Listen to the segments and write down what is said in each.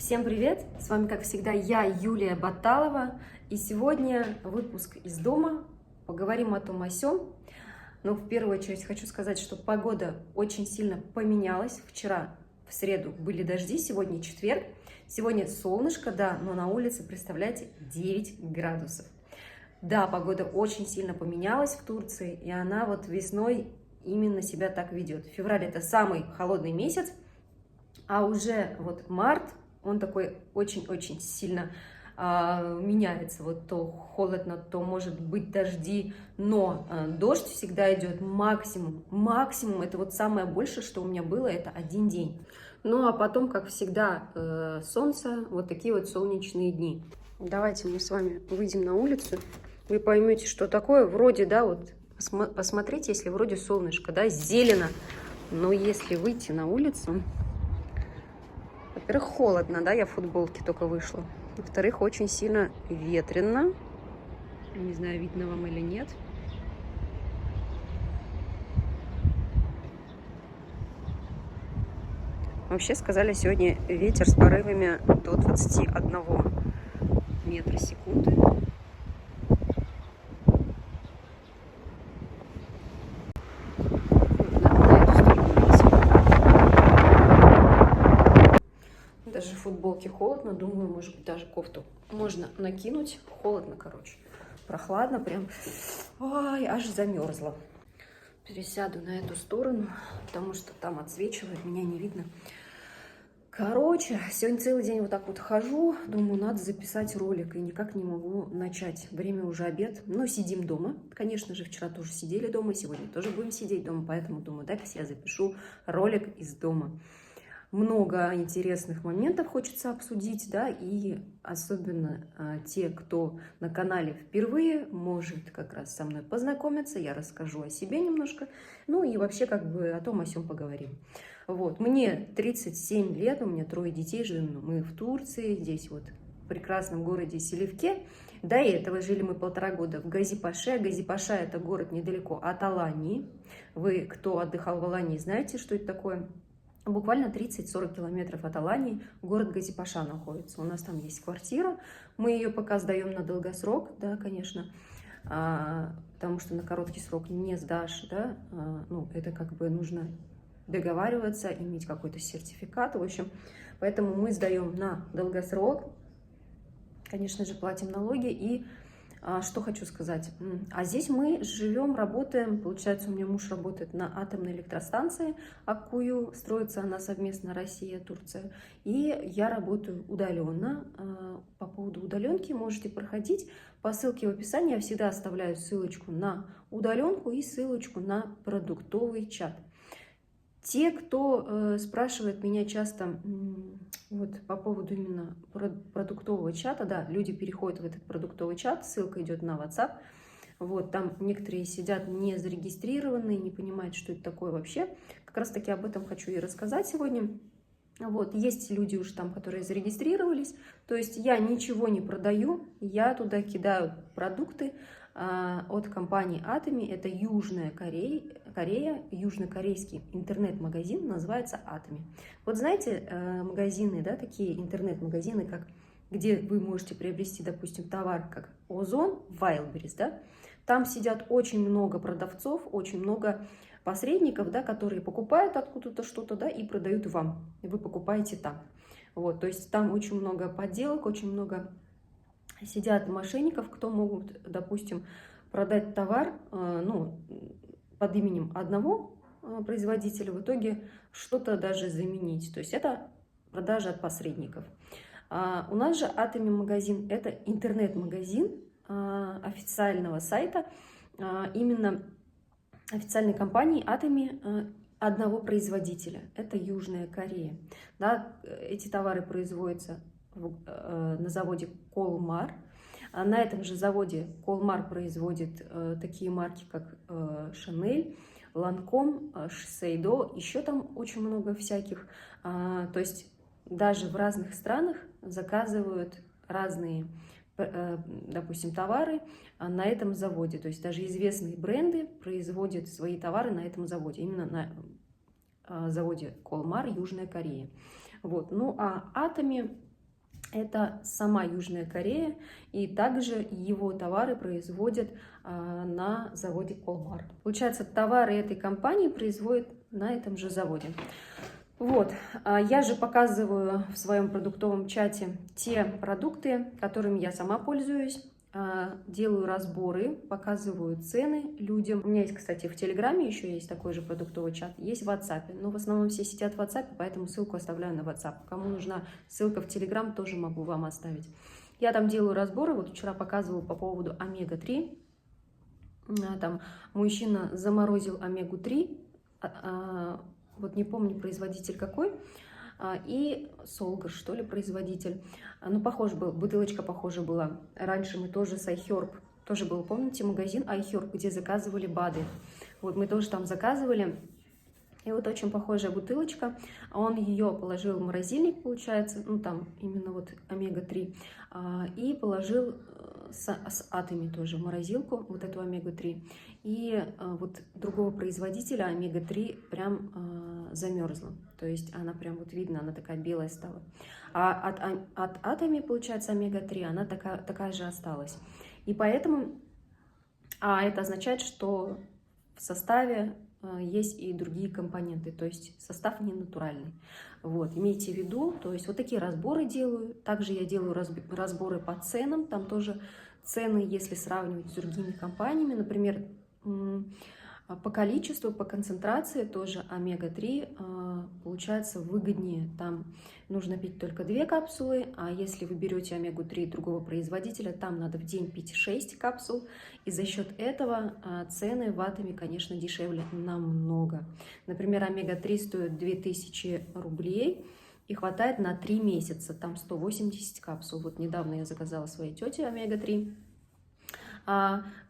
Всем привет! С вами, как всегда, я, Юлия Баталова. И сегодня выпуск из дома. Поговорим о том о сём. Но в первую очередь хочу сказать, что погода очень сильно поменялась. Вчера, в среду, были дожди, сегодня четверг. Сегодня солнышко, да, но на улице, представляете, 9 градусов. Да, погода очень сильно поменялась в Турции, и она вот весной именно себя так ведет. Февраль — это самый холодный месяц, а уже вот март, он такой очень-очень сильно меняется. Вот то холодно, то может быть дожди, но дождь всегда идет максимум. Максимум, это вот самое большее, что у меня было, это 1 день. Ну а потом, как всегда, солнце, вот такие вот солнечные дни. Давайте мы с вами выйдем на улицу. Вы поймете, что такое. Вроде, да, вот посмотрите, если вроде солнышко, да, зелено. Но если выйти на улицу... Во-первых, холодно, да, я в футболке только вышла. Во-вторых, очень сильно ветрено. Не знаю, видно вам или нет. Вообще, сказали, сегодня ветер с порывами до 21 метра в секунду. Даже в футболке холодно, думаю, может быть, даже кофту можно накинуть. Холодно, короче, прохладно прям. Ой, аж замерзла. Пересяду на эту сторону, потому что там отсвечивает, меня не видно. Короче, сегодня целый день вот так вот хожу, думаю, надо записать ролик, и никак не могу начать. Время уже обед, но сидим дома. Конечно же, вчера тоже сидели дома, сегодня тоже будем сидеть дома, поэтому думаю, дай-ка я запишу ролик из дома. Много интересных моментов хочется обсудить, да, и особенно те, кто на канале впервые, может как раз со мной познакомиться, я расскажу о себе немножко, ну и вообще как бы о том, о сём поговорим. Вот, мне 37 лет, у меня 3 детей, живем мы в Турции, здесь вот в прекрасном городе Селивке. До этого жили мы 1,5 года в Газипаше. Газипаша — это город недалеко от Алании. Вы, кто отдыхал в Алании, знаете, что это такое? Буквально 30-40 километров от Алании город Газипаша находится. У нас там есть квартира, мы ее пока сдаем на долгосрок, да, конечно, потому что на короткий срок не сдашь, да, ну, это как бы нужно договариваться, иметь какой-то сертификат, в общем, поэтому мы сдаем на долгосрок, конечно же, платим налоги. И что хочу сказать. А здесь мы живем, работаем. Получается, у меня муж работает на атомной электростанции Аккую. Строится она совместно Россия, Турция. И я работаю удаленно. По поводу удаленки можете проходить по ссылке в описании. Я всегда оставляю ссылочку на удаленку и ссылочку на продуктовый чат. Те, кто спрашивает меня часто вот по поводу именно продуктового чата, да, люди переходят в этот продуктовый чат, ссылка идет на WhatsApp, вот, там некоторые сидят не зарегистрированные, не понимают, что это такое вообще. Как раз таки об этом хочу и рассказать сегодня. Вот, есть люди уж там, которые зарегистрировались, то есть я ничего не продаю, я туда кидаю продукты от компании Atomy, это Южная Корея, южнокорейский интернет-магазин, называется Atomy. Вот знаете, магазины, да, такие интернет-магазины, как, где вы можете приобрести, допустим, товар, как Озон, Wildberries, да, там сидят очень много продавцов, очень много посредников, да, которые покупают откуда-то что-то, да, и продают вам, и вы покупаете там. Вот, то есть там очень много подделок, очень много сидят мошенников, кто могут, допустим, продать товар, ну, под именем одного производителя, в итоге что-то даже заменить. То есть это продажа от посредников. У нас же Atomy магазин — это интернет-магазин официального сайта, именно официальной компании Atomy, одного производителя. Это Южная Корея. Да, эти товары производятся на заводе Колмар. На этом же заводе Колмар производит такие марки, как Chanel, Lancome, Shiseido, еще там очень много всяких. То есть даже в разных странах заказывают разные, допустим, товары на этом заводе. То есть даже известные бренды производят свои товары на этом заводе, именно на заводе Колмар, Южная Корея. Вот. Ну а Atomy Это сама Южная Корея, и также его товары производят на заводе Колмар. Получается, товары этой компании производят на этом же заводе. Вот, я же показываю в своем продуктовом чате те продукты, которыми я сама пользуюсь. Делаю разборы, показываю цены людям. У меня есть, кстати, в Телеграме еще есть такой же продуктовый чат, есть в WhatsApp. Но в основном все сидят в WhatsApp, поэтому ссылку оставляю на WhatsApp. Кому нужна ссылка в Телеграм, тоже могу вам оставить. Я там делаю разборы, вот вчера показывала по поводу омега-3. Там мужчина заморозил омегу-3, вот не помню производитель какой, и Солгар, что ли, производитель. Ну, похож был, бутылочка похожа была. Раньше мы тоже с iHerb, тоже был, помните, магазин iHerb, где заказывали БАДы. Вот мы тоже там заказывали. И вот очень похожая бутылочка. Он ее положил в морозильник, получается, ну там именно вот омега-3, и положил с атами тоже в морозилку, вот эту омегу-3. И вот другого производителя омега-3 прям замерзла. То есть она прям вот видно, она такая белая стала. А от атами, получается, омега-3, она такая же осталась. И поэтому, это означает, что в составе есть и другие компоненты, то есть состав не натуральный. Вот, имейте в виду, то есть вот такие разборы делаю. Также я делаю разборы по ценам, там тоже цены, если сравнивать с другими компаниями, например, по количеству, по концентрации тоже омега-3 получается выгоднее. Там нужно пить только 2 капсулы, а если вы берете омегу-3 другого производителя, там надо в день пить 6 капсул. И за счет этого цены в атоме, конечно, дешевле намного. Например, омега-3 стоит 2000 рублей и хватает на 3 месяца. Там 180 капсул. Вот недавно я заказала своей тете омега-3.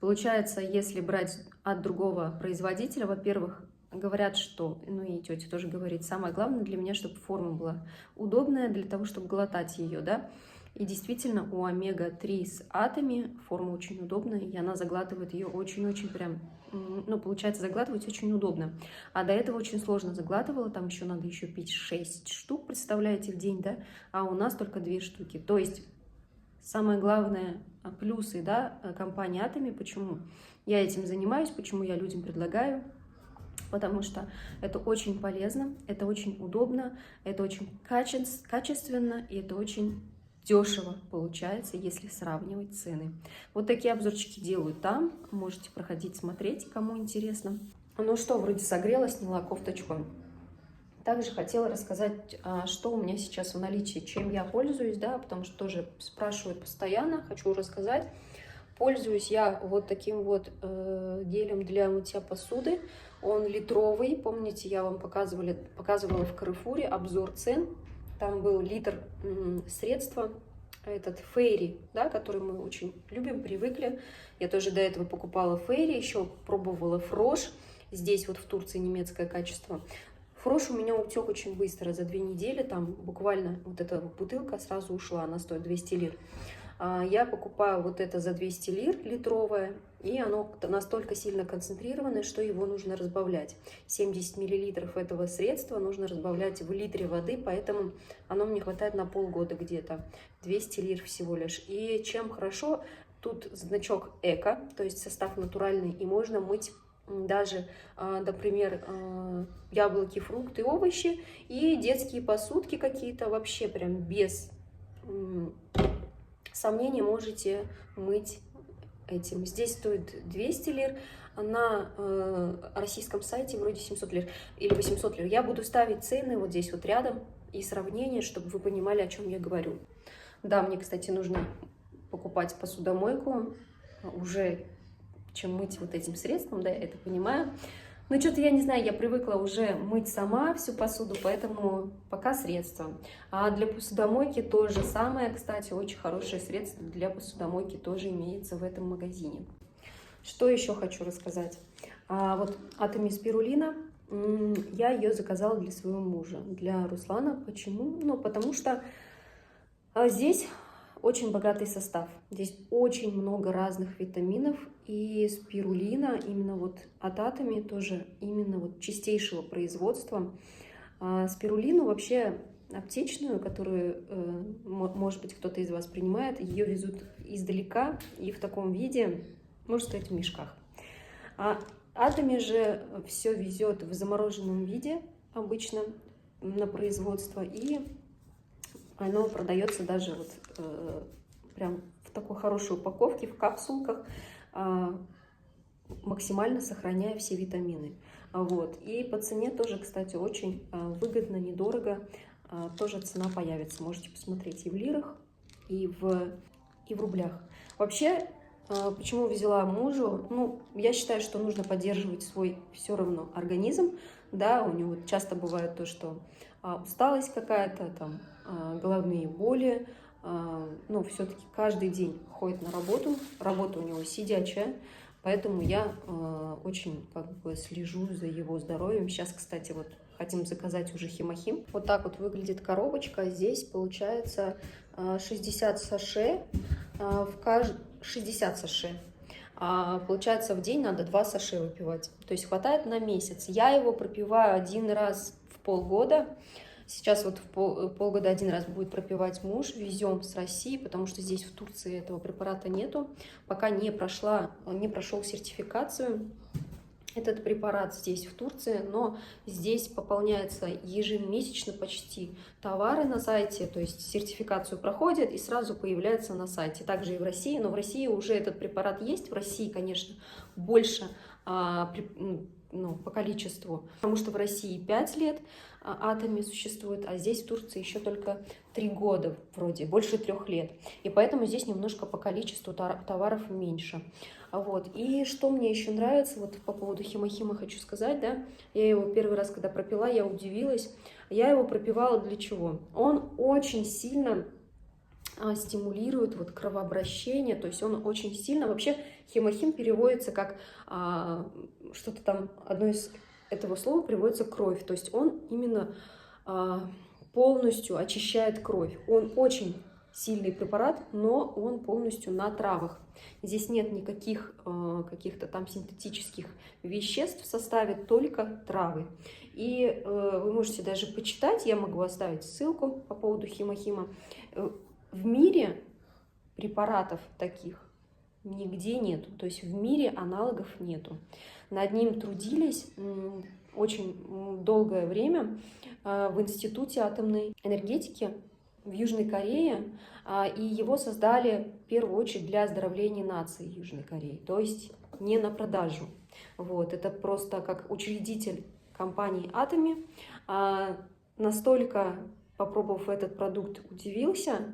Получается, если брать от другого производителя, во-первых, говорят, что, ну и тетя тоже говорит, самое главное для меня, чтобы форма была удобная для того, чтобы глотать ее, да. И действительно, у омега-3 с атами форма очень удобная, и она заглатывает ее очень-очень прям, ну, получается, заглатывать очень удобно. А до этого очень сложно заглатывала, там еще надо еще пить 6 штук, представляете, в день, да, а у нас только 2 штуки. То есть самое главное, плюсы, да, компании Atomy, почему я этим занимаюсь, почему я людям предлагаю, потому что это очень полезно, это очень удобно, это очень качественно и это очень дешево получается, если сравнивать цены. Вот такие обзорчики делаю там, можете проходить, смотреть, кому интересно. Ну что, вроде согрела, сняла кофточку. Также хотела рассказать, что у меня сейчас в наличии, чем я пользуюсь, да, потому что тоже спрашивают постоянно, хочу рассказать. Пользуюсь я вот таким вот гелем для мытья посуды, он литровый, помните, я вам показывала в Carrefour обзор цен, там был литр средства, этот Фейри, да, который мы очень любим, привыкли. Я тоже до этого покупала Фейри, еще пробовала Фрош, здесь вот в Турции немецкое качество. Фрош у меня утек очень быстро, за 2 недели, там буквально вот эта бутылка сразу ушла, она стоит 200 лир. Я покупаю вот это за 200 лир, литровое, и оно настолько сильно концентрированное, что его нужно разбавлять. 70 миллилитров этого средства нужно разбавлять в литре воды, поэтому оно мне хватает на полгода где-то, 200 лир всего лишь. И чем хорошо, тут значок эко, то есть состав натуральный, и можно мыть даже, например, яблоки, фрукты, овощи и детские посудки какие-то, вообще прям без сомнений можете мыть этим. Здесь стоит 200 лир, на российском сайте вроде 700 лир или 800 лир. Я буду ставить цены вот здесь вот рядом и сравнение, чтобы вы понимали, о чем я говорю. Да, мне, кстати, нужно покупать посудомойку уже, чем мыть вот этим средством, да, я это понимаю. Но что-то, я не знаю, я привыкла уже мыть сама всю посуду, поэтому пока средства. А для посудомойки то же самое, кстати, очень хорошее средство для посудомойки тоже имеется в этом магазине. Что еще хочу рассказать? Вот Atomy спирулина, я ее заказала для своего мужа, для Руслана. Почему? Ну, потому что здесь очень богатый состав. Здесь очень много разных витаминов, и спирулина именно вот от Atomy тоже именно вот чистейшего производства. Спирулину вообще аптечную, которую, может быть, кто-то из вас принимает. Ее везут издалека и в таком виде, можно сказать, в мешках. А Atomy же все везет в замороженном виде обычно на производство, и оно продается даже вот прям в такой хорошей упаковке, в капсулках, максимально сохраняя все витамины. Вот. И по цене тоже, кстати, очень выгодно, недорого. Тоже цена появится. Можете посмотреть и в лирах, и в рублях. Вообще, почему взяла мужу? Ну, я считаю, что нужно поддерживать свой все равно организм. Да, у него часто бывает то, что усталость какая-то, там, головные боли. Но все-таки каждый день ходит на работу. Работа у него сидячая. Поэтому я очень как бы слежу за его здоровьем. Сейчас, кстати, вот хотим заказать уже химохим. Вот так вот выглядит коробочка. Здесь получается 60 саше. 60 саше. Получается, в день надо 2 саше выпивать. То есть хватает на месяц. Я его пропиваю один раз в полгода. Сейчас вот в полгода один раз будет пропивать муж. Везем с России, потому что здесь в Турции этого препарата нету. Пока не прошел сертификацию этот препарат здесь в Турции, но здесь пополняется ежемесячно почти товары на сайте, то есть сертификацию проходят и сразу появляются на сайте. Также и в России, но в России уже этот препарат есть. В России, конечно, больше по количеству, потому что в России 5 лет Atomy существует, а здесь в Турции еще только 3 года, вроде, больше 3 лет. И поэтому здесь немножко по количеству товаров меньше. Вот. И что мне еще нравится, вот по поводу химохима хочу сказать, да, я его первый раз, когда пропила, я удивилась. Я его пропивала для чего? Он очень сильно стимулирует вот кровообращение, то есть он очень сильно, вообще химохим переводится как что-то там, одно из этого слова переводится кровь, то есть он именно полностью очищает кровь. Он очень сильный препарат, но он полностью на травах. Здесь нет никаких каких-то там синтетических веществ в составе, только травы. И вы можете даже почитать, я могу оставить ссылку по поводу химохима. В мире препаратов таких нигде нету, то есть в мире аналогов нету. Над ним трудились очень долгое время в Институте атомной энергетики в Южной Корее, и его создали в первую очередь для оздоровления нации Южной Кореи, то есть не на продажу. Вот, это просто как учредитель компании Atomy настолько, попробовав этот продукт, удивился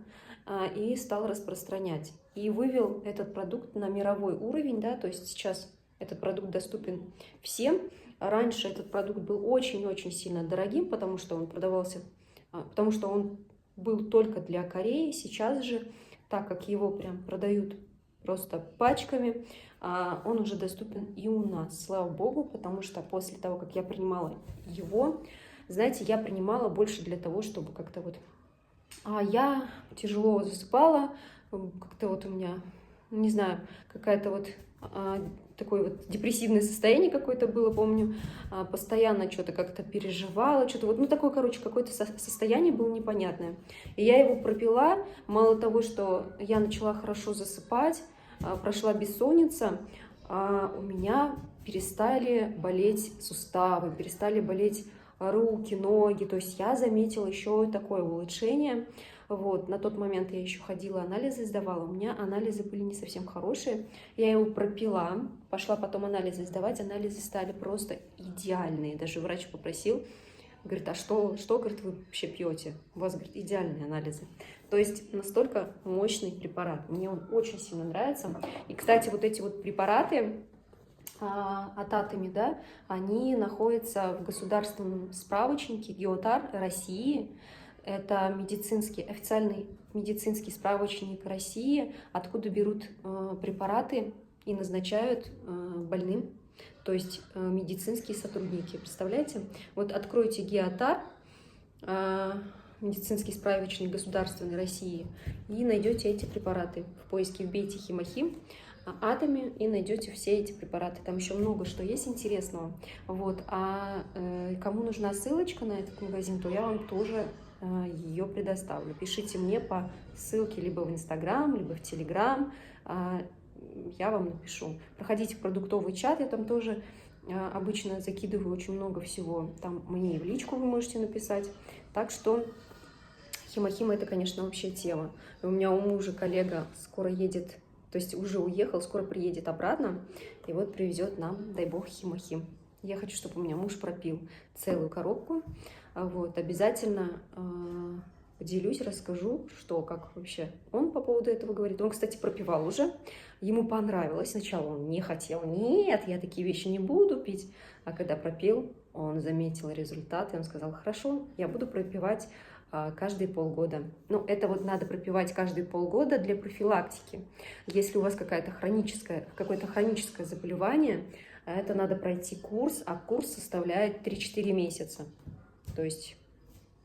и стал распространять. И вывел этот продукт на мировой уровень, да, то есть сейчас этот продукт доступен всем. Раньше этот продукт был очень-очень сильно дорогим, потому что он продавался, потому что он был только для Кореи. Сейчас же, так как его прям продают просто пачками, он уже доступен и у нас. Слава богу, потому что после того, как я принимала его, знаете, я принимала больше для того, чтобы как-то вот... я тяжело засыпала, как-то вот у меня, не знаю, какая-то вот такое вот депрессивное состояние какое-то было, помню, постоянно что-то как-то переживала, что-то вот, ну такое, короче, какое-то состояние было непонятное. И я его пропила, мало того, что я начала хорошо засыпать, прошла бессонница, у меня перестали болеть суставы, перестали болеть руки, ноги, то есть я заметила еще такое улучшение. Вот, на тот момент я еще ходила, анализы сдавала, у меня анализы были не совсем хорошие, я его пропила, пошла потом анализы сдавать, анализы стали просто идеальные, даже врач попросил, говорит, а что, говорит, вы вообще пьете, у вас, говорит, идеальные анализы. То есть настолько мощный препарат, мне он очень сильно нравится. И, кстати, вот эти вот препараты от Atomy, да, они находятся в государственном справочнике ГИОТАР России. Это официальный медицинский справочник России, откуда берут препараты и назначают больным, то есть медицинские сотрудники. Представляете? Вот откройте ГИОТАР, медицинский справочник государственной России, и найдете эти препараты. В поиске вбейте химохим, Atomy, и найдете все эти препараты. Там еще много что есть интересного. Вот. Кому нужна ссылочка на этот магазин, то я вам тоже ее предоставлю. Пишите мне по ссылке либо в Инстаграм, либо в Телеграм, я вам напишу. Проходите в продуктовый чат, я там тоже обычно закидываю очень много всего. Там мне и в личку вы можете написать. Так что Химохима это, конечно, вообще тема. У меня у мужа коллега скоро едет, то есть уже уехал, скоро приедет обратно, и вот привезет нам, дай бог, Химохим. Я хочу, чтобы у меня муж пропил целую коробку. Вот, обязательно поделюсь, расскажу, что, как вообще он по поводу этого говорит. Он, кстати, пропивал уже, ему понравилось. Сначала он не хотел, нет, я такие вещи не буду пить. А когда пропил, он заметил результат, и он сказал, хорошо, я буду пропивать каждые полгода. Ну, это вот надо пропивать каждые полгода для профилактики. Если у вас какое-то хроническое заболевание, это надо пройти курс, а курс составляет 3-4 месяца. То есть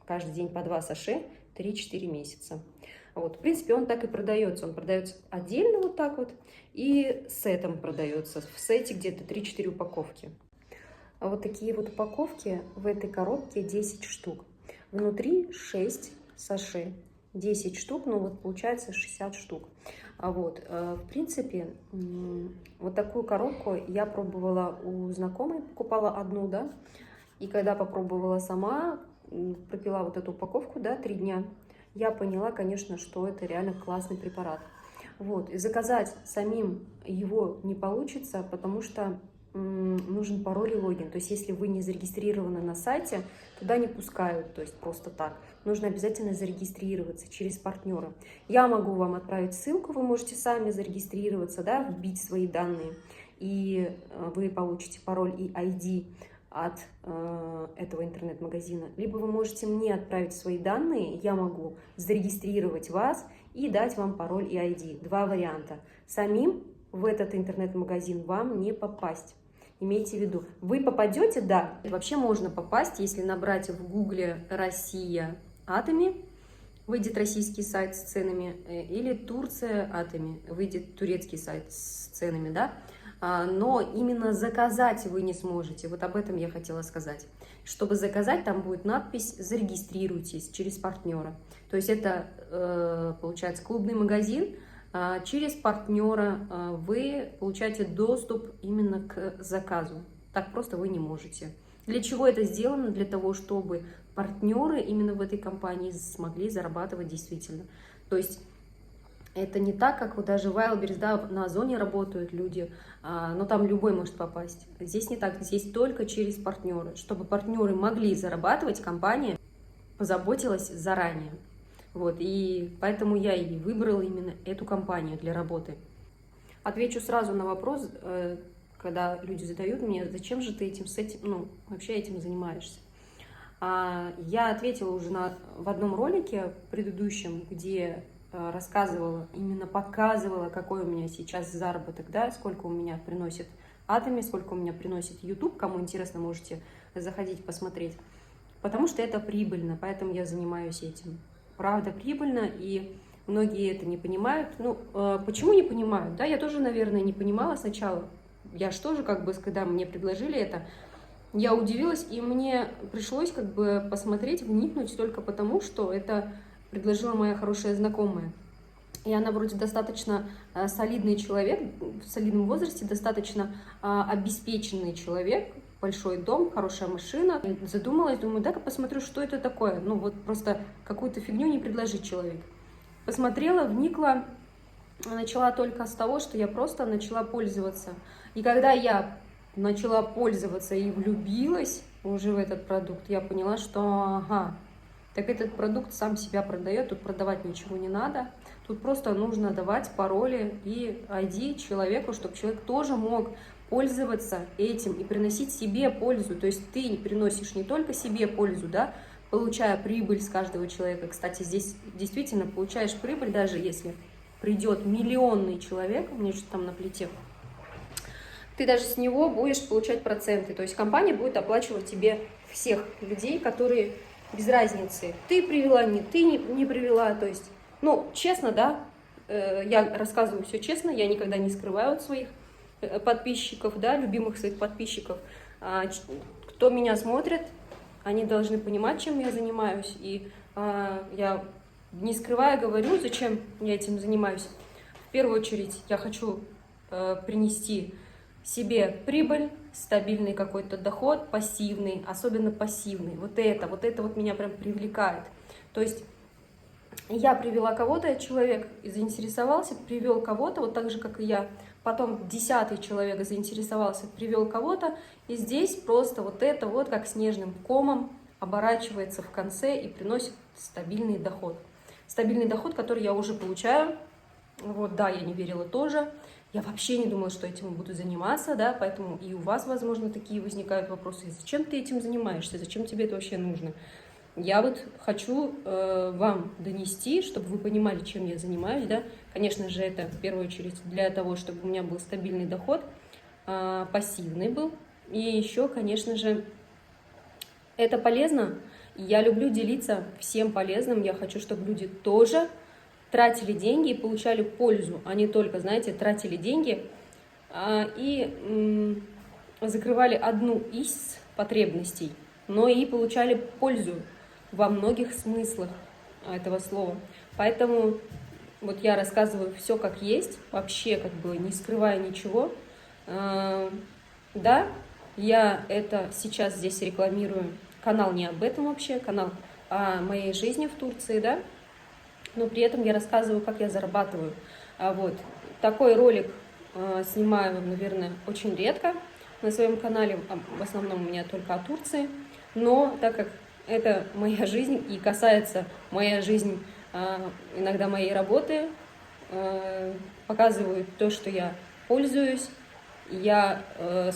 каждый день по 2 саше, 3-4 месяца. Вот, в принципе, он так и продается. Он продается отдельно вот так вот, и сетом продается. В сете где-то 3-4 упаковки. А вот такие вот упаковки, в этой коробке 10 штук. Внутри 6 саше. 10 штук, ну вот получается 60 штук. Вот, в принципе, вот такую коробку я пробовала у знакомой, покупала одну, да, и когда попробовала сама, пропила вот эту упаковку, да, 3 дня, я поняла, конечно, что это реально классный препарат. Вот, и заказать самим его не получится, потому что нужен пароль и логин. То есть, если вы не зарегистрированы на сайте, туда не пускают, то есть просто так. Нужно обязательно зарегистрироваться через партнера. Я могу вам отправить ссылку, вы можете сами зарегистрироваться, да, вбить свои данные, и вы получите пароль и ID от этого интернет-магазина. Либо вы можете мне отправить свои данные, я могу зарегистрировать вас и дать вам пароль и ID. 2 варианта. Самим в этот интернет-магазин вам не попасть. Имейте в виду, вы попадете, да, вообще можно попасть, если набрать в гугле «Россия Atomy», выйдет российский сайт с ценами, или «Турция Atomy», выйдет турецкий сайт с ценами, да, но именно заказать вы не сможете, вот об этом я хотела сказать. Чтобы заказать, там будет надпись «Зарегистрируйтесь» через партнера, то есть это, получается, клубный магазин. Через партнера вы получаете доступ именно к заказу. Так просто вы не можете. Для чего это сделано? Для того, чтобы партнеры именно в этой компании смогли зарабатывать действительно. То есть это не так, как вот даже в Wildberries, да, на Озоне работают люди, но там любой может попасть. Здесь не так, здесь только через партнеры. Чтобы партнеры могли зарабатывать, компания позаботилась заранее. Вот, и поэтому я и выбрала именно эту компанию для работы. Отвечу сразу на вопрос, когда люди задают мне, зачем же ты вообще этим занимаешься. Я ответила уже в одном ролике предыдущем, где рассказывала, именно показывала, какой у меня сейчас заработок, да, сколько у меня приносит Atomy, сколько у меня приносит YouTube. Кому интересно, можете заходить посмотреть. Потому что это прибыльно, поэтому я занимаюсь этим. Правда, прибыльно, и многие это не понимают. Ну, почему не понимают? Да, я тоже, наверное, не понимала сначала. Я же тоже, когда мне предложили это, я удивилась, и мне пришлось посмотреть, вникнуть только потому, что это предложила моя хорошая знакомая. И она вроде достаточно солидный человек, в солидном возрасте, достаточно обеспеченный человек, большой дом, хорошая машина. Задумалась, думаю, дай-ка посмотрю, что это такое. Ну вот просто какую-то фигню не предложить человек. Посмотрела, вникла, начала только с того, что я просто начала пользоваться. И когда я начала пользоваться и влюбилась уже в этот продукт, я поняла, что ага, так этот продукт сам себя продает, тут продавать ничего не надо. Тут просто нужно давать пароли и ID человеку, чтобы человек тоже мог пользоваться этим и приносить себе пользу. То есть ты приносишь не только себе пользу, да, получая прибыль с каждого человека. Кстати, здесь действительно получаешь прибыль, даже если придет миллионный человек, у меня что-то там на плите, ты даже с него будешь получать проценты. То есть компания будет оплачивать тебе всех людей, которые без разницы, ты привела, ты не привела. То есть, ну, честно, да, я рассказываю все честно, я никогда не скрываю от своих подписчиков, да, любимых своих подписчиков. Кто меня смотрит, они должны понимать, чем я занимаюсь, и Я не скрывая говорю, зачем я этим занимаюсь. В первую очередь я хочу принести себе прибыль, стабильный какой-то доход, пассивный, особенно пассивный. Вот это вот меня прям привлекает. То есть я привела кого-то, человек заинтересовался, привел кого-то, вот так же, как и я. Потом 10-й человек заинтересовался, привел кого-то. И здесь просто вот это вот как снежным комом оборачивается в конце и приносит стабильный доход. Стабильный доход, который я уже получаю. Вот, да, я не верила тоже. Я вообще не думала, что этим буду заниматься, да, поэтому и у вас, возможно, такие возникают вопросы. Зачем ты этим занимаешься? Зачем тебе это вообще нужно? Я вот хочу вам донести, чтобы вы понимали, чем я занимаюсь, да. Конечно же, это в первую очередь для того, чтобы у меня был стабильный доход, пассивный был. И еще, конечно же, это полезно. Я люблю делиться всем полезным. Я хочу, чтобы люди тоже тратили деньги и получали пользу, а не только, знаете, тратили деньги и закрывали одну из потребностей, но и получали пользу во многих смыслах этого слова. Поэтому вот я рассказываю все как есть, вообще как бы не скрывая ничего. Да, я это сейчас здесь рекламирую. Канал не об этом вообще, канал о моей жизни в Турции, да. Но при этом я рассказываю, как я зарабатываю. Вот. Такой ролик снимаю, наверное, очень редко на своем канале. В основном у меня только о Турции. Но так как это моя жизнь и касается моя жизнь иногда моей работы, показываю то, что я пользуюсь. Я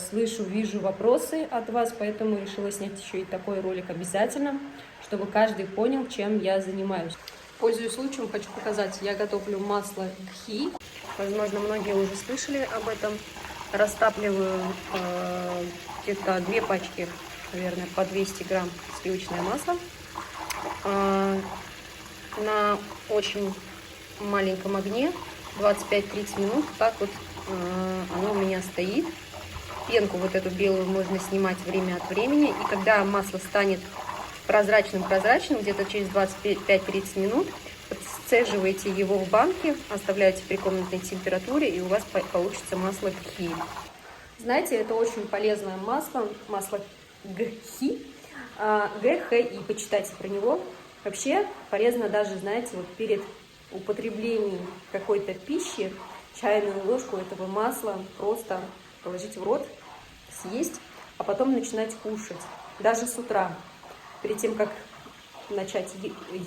слышу, вижу вопросы от вас, поэтому решила снять еще и такой ролик обязательно, чтобы каждый понял, чем я занимаюсь. Пользуясь случаем, хочу показать, я готовлю масло гхи. Возможно, многие уже слышали об этом. Растапливаю где-то 2 пачки, наверное, по 200 грамм сливочное масло. На очень маленьком огне 25-30 минут. Так вот оно у меня стоит. Пенку вот эту белую можно снимать время от времени. И когда масло станет прозрачным, где-то через 25-30 минут, сцеживаете его в банке, оставляете при комнатной температуре, и у вас получится масло гхи. Знаете, это очень полезное масло гхи, ГХИ, почитайте про него. Вообще полезно даже, знаете, вот перед употреблением какой-то пищи чайную ложку этого масла просто положить в рот, съесть, а потом начинать кушать, даже с утра. Перед тем, как начать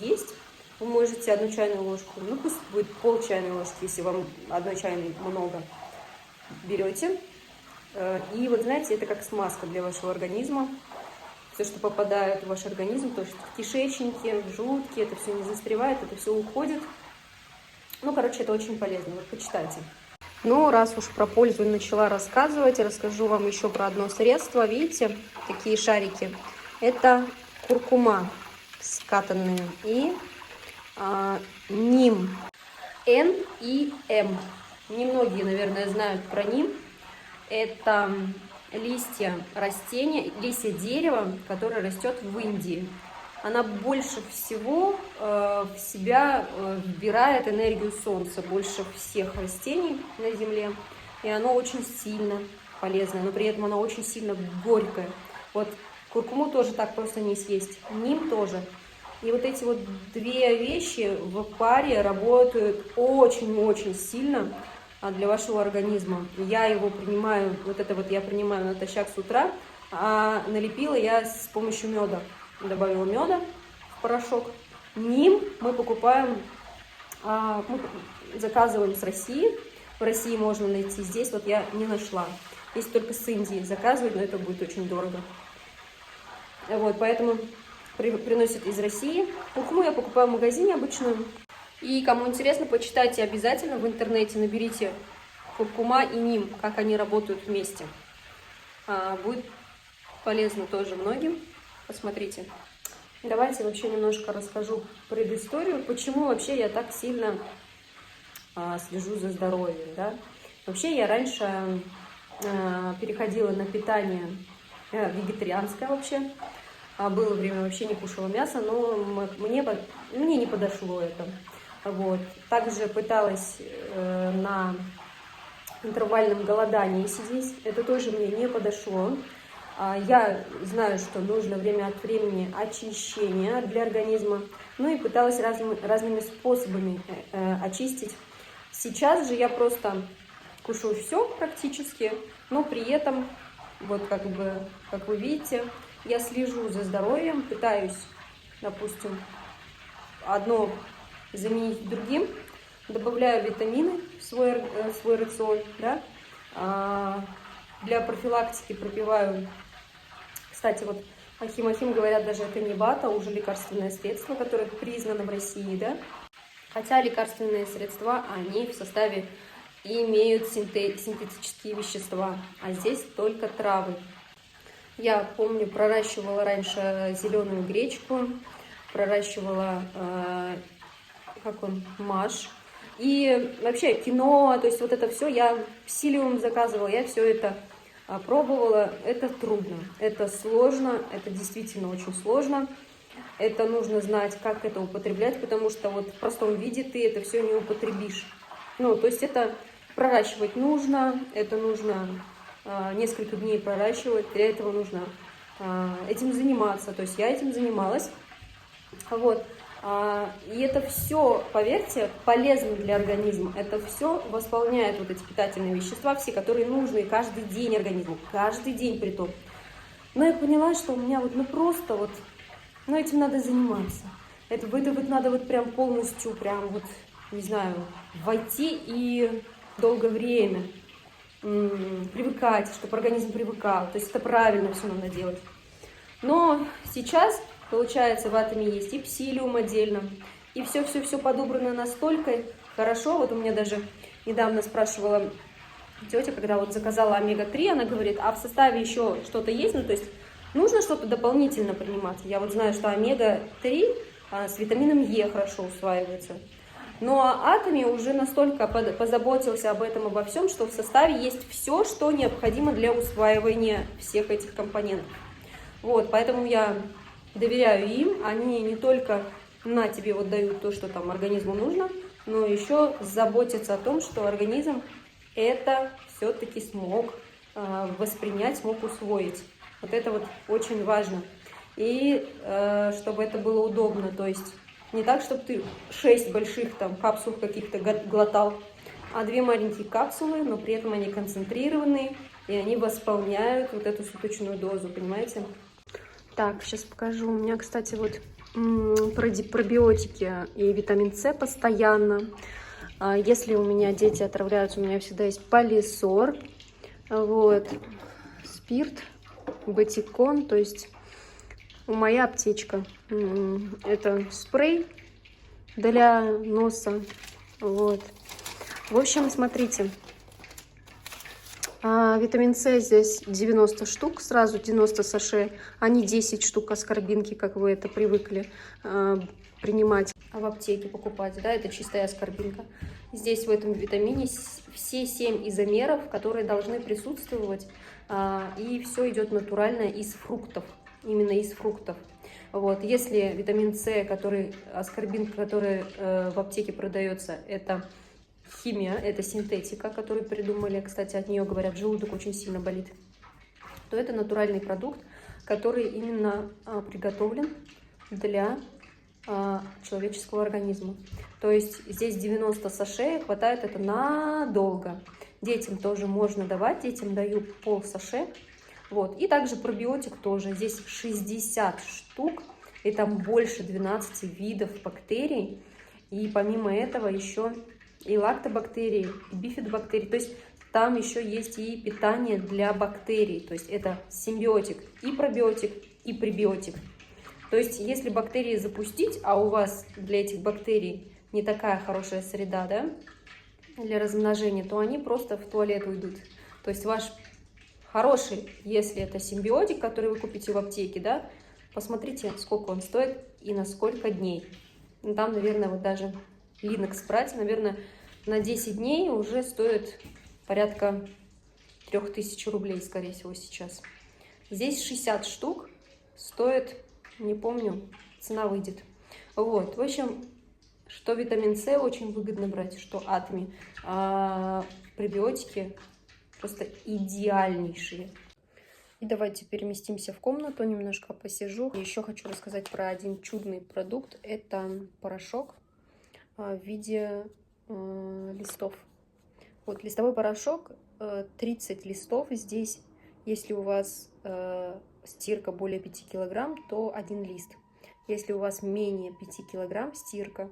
есть, вы можете 1 чайную ложку, ну пусть будет пол чайной ложки, если вам 1 чайной много, берете. И вот знаете, это как смазка для вашего организма. Все, что попадает в ваш организм, то, что в кишечнике, в желудке, это все не застревает, это все уходит. Ну, короче, это очень полезно, вот почитайте. Ну, раз уж про пользу начала рассказывать, расскажу вам еще про одно средство. Видите, такие шарики. Это куркума скатанные и ним. N-I-M. Немногие, наверное, знают про ним. Это листья растения, листья дерева, которое растет в Индии. Она больше всего в себя вбирает энергию солнца, больше всех растений на земле. И оно очень сильно полезное, но при этом оно очень сильно горькое. Вот куркуму тоже так просто не съесть, ним тоже. И вот эти вот 2 вещи в паре работают очень-очень сильно для вашего организма. Я его принимаю, вот это вот я принимаю натощак с утра, а налепила я с помощью меда. Добавила меда в порошок. Ним мы покупаем, мы заказываем с России. В России можно найти, здесь вот я не нашла. Если только с Индии заказывать, но это будет очень дорого. Вот, поэтому приносят из России. Куркуму я покупаю в магазине обычную. И кому интересно, почитайте обязательно в интернете, наберите куркума и ним, как они работают вместе. Будет полезно тоже многим. Посмотрите. Давайте вообще немножко расскажу предысторию, почему вообще я так сильно слежу за здоровьем. Да? Вообще я раньше переходила на питание вегетарианское вообще. Было время, вообще не кушала мясо, но мне не подошло это. Вот. Также пыталась на интервальном голодании сидеть, это тоже мне не подошло. Я знаю, что нужно время от времени очищение для организма, ну и пыталась разными способами очистить. Сейчас же я просто кушаю все практически, но при этом, вот как вы видите, я слежу за здоровьем, пытаюсь, допустим, одно заменить другим, добавляю витамины в свой рацион, да? Для профилактики пропиваю, кстати, вот Ахим говорят, даже это не БАТ, а уже лекарственное средство, которое признано в России, да? Хотя лекарственные средства, они в составе имеют синтетические вещества, а здесь только травы. Я помню, проращивала раньше зеленую гречку, проращивала маш. И вообще кино, то есть вот это все я Psyllium заказывала, я все это пробовала. Это трудно, это сложно, это действительно очень сложно. Это нужно знать, как это употреблять, потому что вот в простом виде ты это все не употребишь. Ну, то есть это проращивать нужно, это нужно несколько дней проращивать, для этого нужно этим заниматься. То есть я этим занималась. Вот. И это все, поверьте, полезно для организма. Это все восполняет вот эти питательные вещества, все, которые нужны каждый день организму, каждый день при том. Но я поняла, что у меня вот, просто вот, этим надо заниматься. Это вот надо вот прям полностью, прям вот, не знаю, войти и долгое время привыкать, чтобы организм привыкал. То есть это правильно все надо делать. Но сейчас, получается, в атоме есть и Psyllium отдельно, и все подобрано настолько хорошо. Вот у меня даже недавно спрашивала тетя, когда вот заказала омега-3, она говорит, а в составе еще что-то есть? Ну, то есть нужно что-то дополнительно принимать. Я вот знаю, что омега-3 с витамином Е хорошо усваивается. Но Атоми уже настолько позаботился об этом, обо всем, что в составе есть все, что необходимо для усваивания всех этих компонентов. Вот, поэтому я доверяю им. Они не только на тебе вот дают то, что там организму нужно, но еще заботятся о том, что организм это все-таки смог воспринять, смог усвоить. Вот это вот очень важно. И чтобы это было удобно, то есть не так, чтобы ты 6 больших там капсул каких-то глотал, а 2 маленькие капсулы, но при этом они концентрированные, и они восполняют вот эту суточную дозу, понимаете? Так, сейчас покажу. У меня, кстати, вот пробиотики и витамин С постоянно. Если у меня дети отравляются, у меня всегда есть полисор, вот, спирт, батикон, то есть моя аптечка. Это спрей для носа, вот. В общем, смотрите, витамин С здесь 90 штук, сразу 90 саше, а не 10 штук аскорбинки, как вы это привыкли принимать, в аптеке покупать, да, это чистая аскорбинка. Здесь в этом витамине все 7 изомеров, которые должны присутствовать, и все идет натурально из фруктов, именно из фруктов. Вот. Если витамин С, аскорбинка, который в аптеке продается, это химия, это синтетика, которую придумали, кстати, от нее, говорят, желудок очень сильно болит, то это натуральный продукт, который именно приготовлен для человеческого организма. То есть здесь 90 саше, хватает это надолго. Детям тоже можно давать, детям даю пол саше. Вот. И также пробиотик тоже. Здесь 60 штук, и там больше 12 видов бактерий. И помимо этого еще и лактобактерии, и бифидобактерии. То есть там еще есть и питание для бактерий. То есть это симбиотик, и пробиотик, и пребиотик. То есть если бактерии запустить, а у вас для этих бактерий не такая хорошая среда, да, для размножения, то они просто в туалет уйдут. То есть ваш хороший, если это симбиотик, который вы купите в аптеке, да, посмотрите, сколько он стоит и на сколько дней. Ну, там, наверное, вот даже Linux брать, наверное, на 10 дней уже стоит порядка 3000 рублей, скорее всего, сейчас. Здесь 60 штук стоит не помню, цена выйдет. Вот, в общем, что витамин С очень выгодно брать, что Атми. Пребиотики просто идеальнейшие. И давайте переместимся в комнату, немножко посижу. Еще хочу рассказать про один чудный продукт. Это порошок в виде листов. Вот листовой порошок, 30 листов. Здесь, если у вас стирка более 5 килограмм, то 1 лист. Если у вас менее 5 килограмм стирка,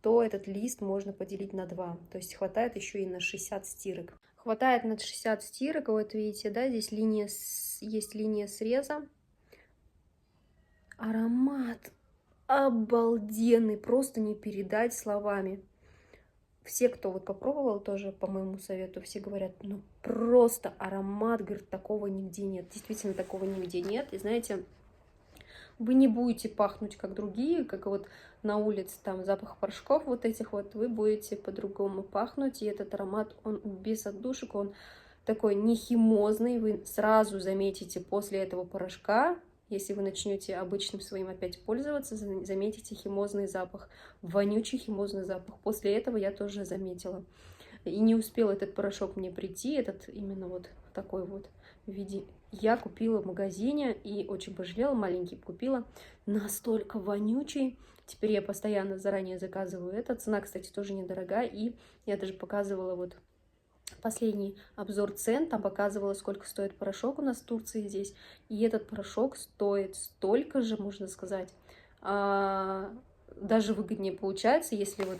то этот лист можно поделить на 2. То есть хватает еще и на 60 стирок. Хватает на 60 стирок. Вот видите, да, здесь есть линия среза. Аромат обалденный, просто не передать словами. Все, кто вот попробовал тоже, по моему совету, все говорят, ну просто аромат, говорят, такого нигде нет. Действительно, такого нигде нет. И знаете, вы не будете пахнуть как другие, как вот на улице там запах порошков вот этих вот, вы будете по-другому пахнуть. И этот аромат, он без отдушек, он такой не химозный. Вы сразу заметите после этого порошка, если вы начнете обычным своим опять пользоваться, заметите химозный запах, вонючий химозный запах. После этого я тоже заметила. И не успел этот порошок мне прийти, этот именно вот такой вот в виде. Я купила в магазине и очень пожалела, маленький купила. Настолько вонючий. Теперь я постоянно заранее заказываю это. Цена, кстати, тоже недорогая. И я даже показывала вот последний обзор цен, там показывала, сколько стоит порошок у нас в Турции здесь. И этот порошок стоит столько же, можно сказать. Даже выгоднее получается, если вот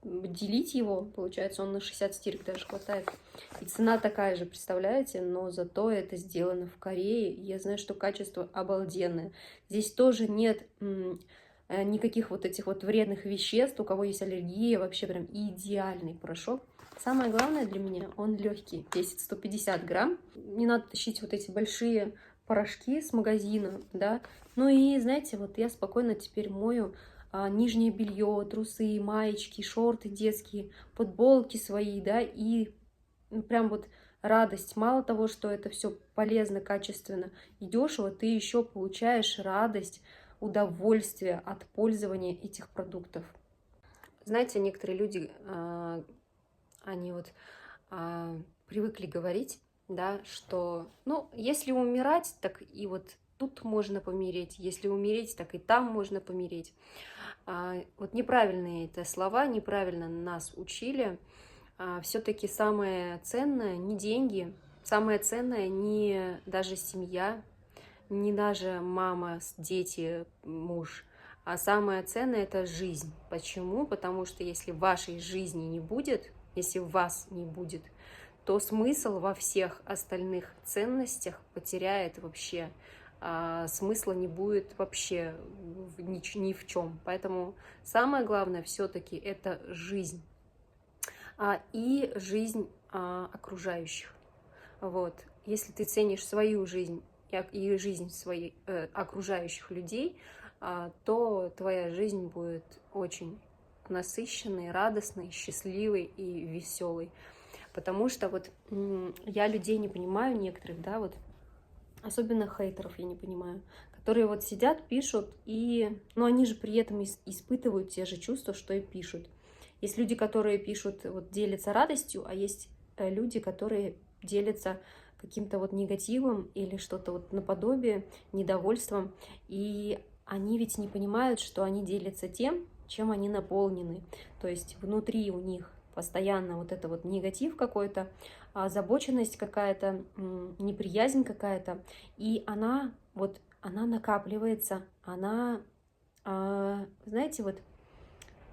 делить его, получается, он на 60 стирок даже хватает. И цена такая же, представляете? Но зато это сделано в Корее. Я знаю, что качество обалденное. Здесь тоже нет никаких вот этих вот вредных веществ. У кого есть аллергия, вообще прям идеальный порошок. Самое главное для меня, он легкий, весит 150 грамм. Не надо тащить вот эти большие порошки с магазина, да. Ну и, знаете, вот я спокойно теперь мою нижнее белье, трусы, маечки, шорты детские, футболки свои, да, и прям вот радость. Мало того, что это все полезно, качественно и дешево, ты еще получаешь радость, удовольствие от пользования этих продуктов. Знаете, некоторые люди, они вот привыкли говорить, да, что, ну, если умирать, так и вот тут можно помереть, если умереть, так и там можно помереть. Вот неправильные это слова, неправильно нас учили. Все-таки самое ценное не деньги, самое ценное не даже семья, не даже мама, дети, муж, а самое ценное это жизнь. Почему? Потому что если вашей жизни не будет, если вас не будет, то смысл во всех остальных ценностях потеряет вообще. Смысла не будет вообще ни в чем. Поэтому самое главное все-таки это жизнь. И жизнь окружающих. Вот. Если ты ценишь свою жизнь и жизнь своих окружающих людей, то твоя жизнь будет очень насыщенной, радостной, счастливой и веселой. Потому что вот я людей не понимаю, некоторых, да, вот особенно хейтеров я не понимаю, которые вот сидят, пишут, но они же при этом испытывают те же чувства, что и пишут. Есть люди, которые пишут, вот делятся радостью, а есть люди, которые делятся каким-то вот негативом или что-то вот наподобие, недовольством, и они ведь не понимают, что они делятся тем, чем они наполнены. То есть внутри у них постоянно вот это вот негатив какой-то, озабоченность какая-то, неприязнь какая-то, и она накапливается, она, знаете, вот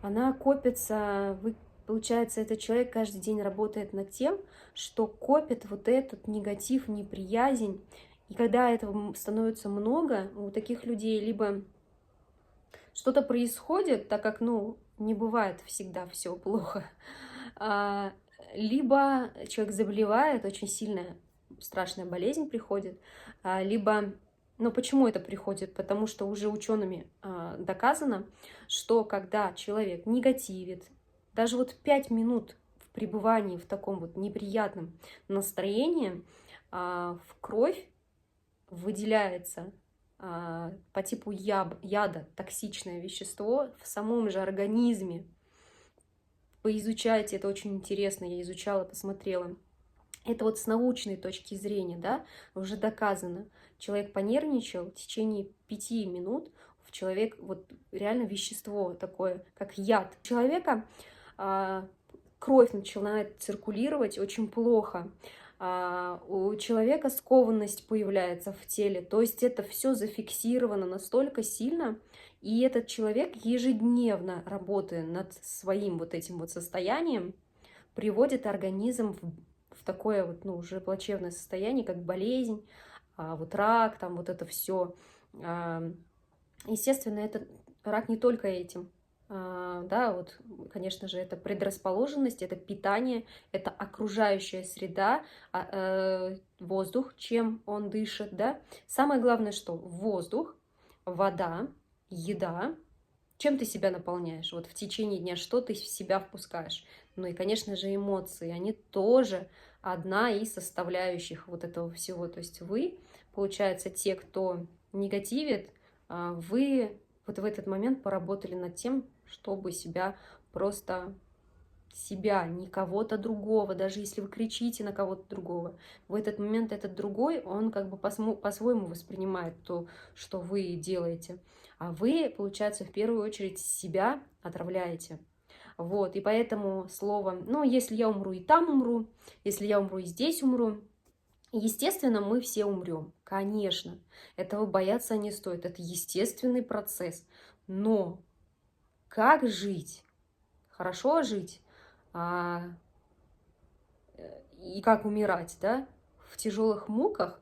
она копится, получается, этот человек каждый день работает над тем, что копит вот этот негатив, неприязнь, и когда этого становится много, у таких людей либо что-то происходит, так как, ну, не бывает всегда все плохо, либо человек заболевает, очень сильная, страшная болезнь приходит, либо, ну почему это приходит? Потому что уже учеными доказано, что когда человек негативит, даже вот 5 минут в пребывании в таком вот неприятном настроении, в кровь выделяется по типу яда, токсичное вещество в самом же организме. Поизучайте, это очень интересно, я изучала, посмотрела. Это вот с научной точки зрения, да, уже доказано. Человек понервничал, в течение 5 минут в человек вот реально вещество такое, как яд. У человека кровь начинает циркулировать очень плохо. У человека скованность появляется в теле, то есть это все зафиксировано настолько сильно, и этот человек ежедневно, работая над своим вот этим вот состоянием, приводит организм в такое вот, ну, уже плачевное состояние, как болезнь, вот рак, там вот это все. Естественно, это рак не только этим. Да, вот, конечно же, это предрасположенность, это питание, это окружающая среда, воздух, чем он дышит, да. Самое главное, что воздух, вода, еда, чем ты себя наполняешь, вот в течение дня, что ты в себя впускаешь. Ну и, конечно же, эмоции, они тоже одна из составляющих вот этого всего. То есть вы, получается, те, кто негативит, вы вот в этот момент поработали над тем, чтобы себя просто себя, не кого-то другого, даже если вы кричите на кого-то другого, в этот момент этот другой, он как бы по-своему воспринимает то, что вы делаете. А вы, получается, в первую очередь себя отравляете. Вот, и поэтому слово, ну, если я умру и там умру, если я умру и здесь умру, естественно, мы все умрем, конечно. Этого бояться не стоит, это естественный процесс. Но как жить? Хорошо жить? И как умирать, да? В тяжелых муках?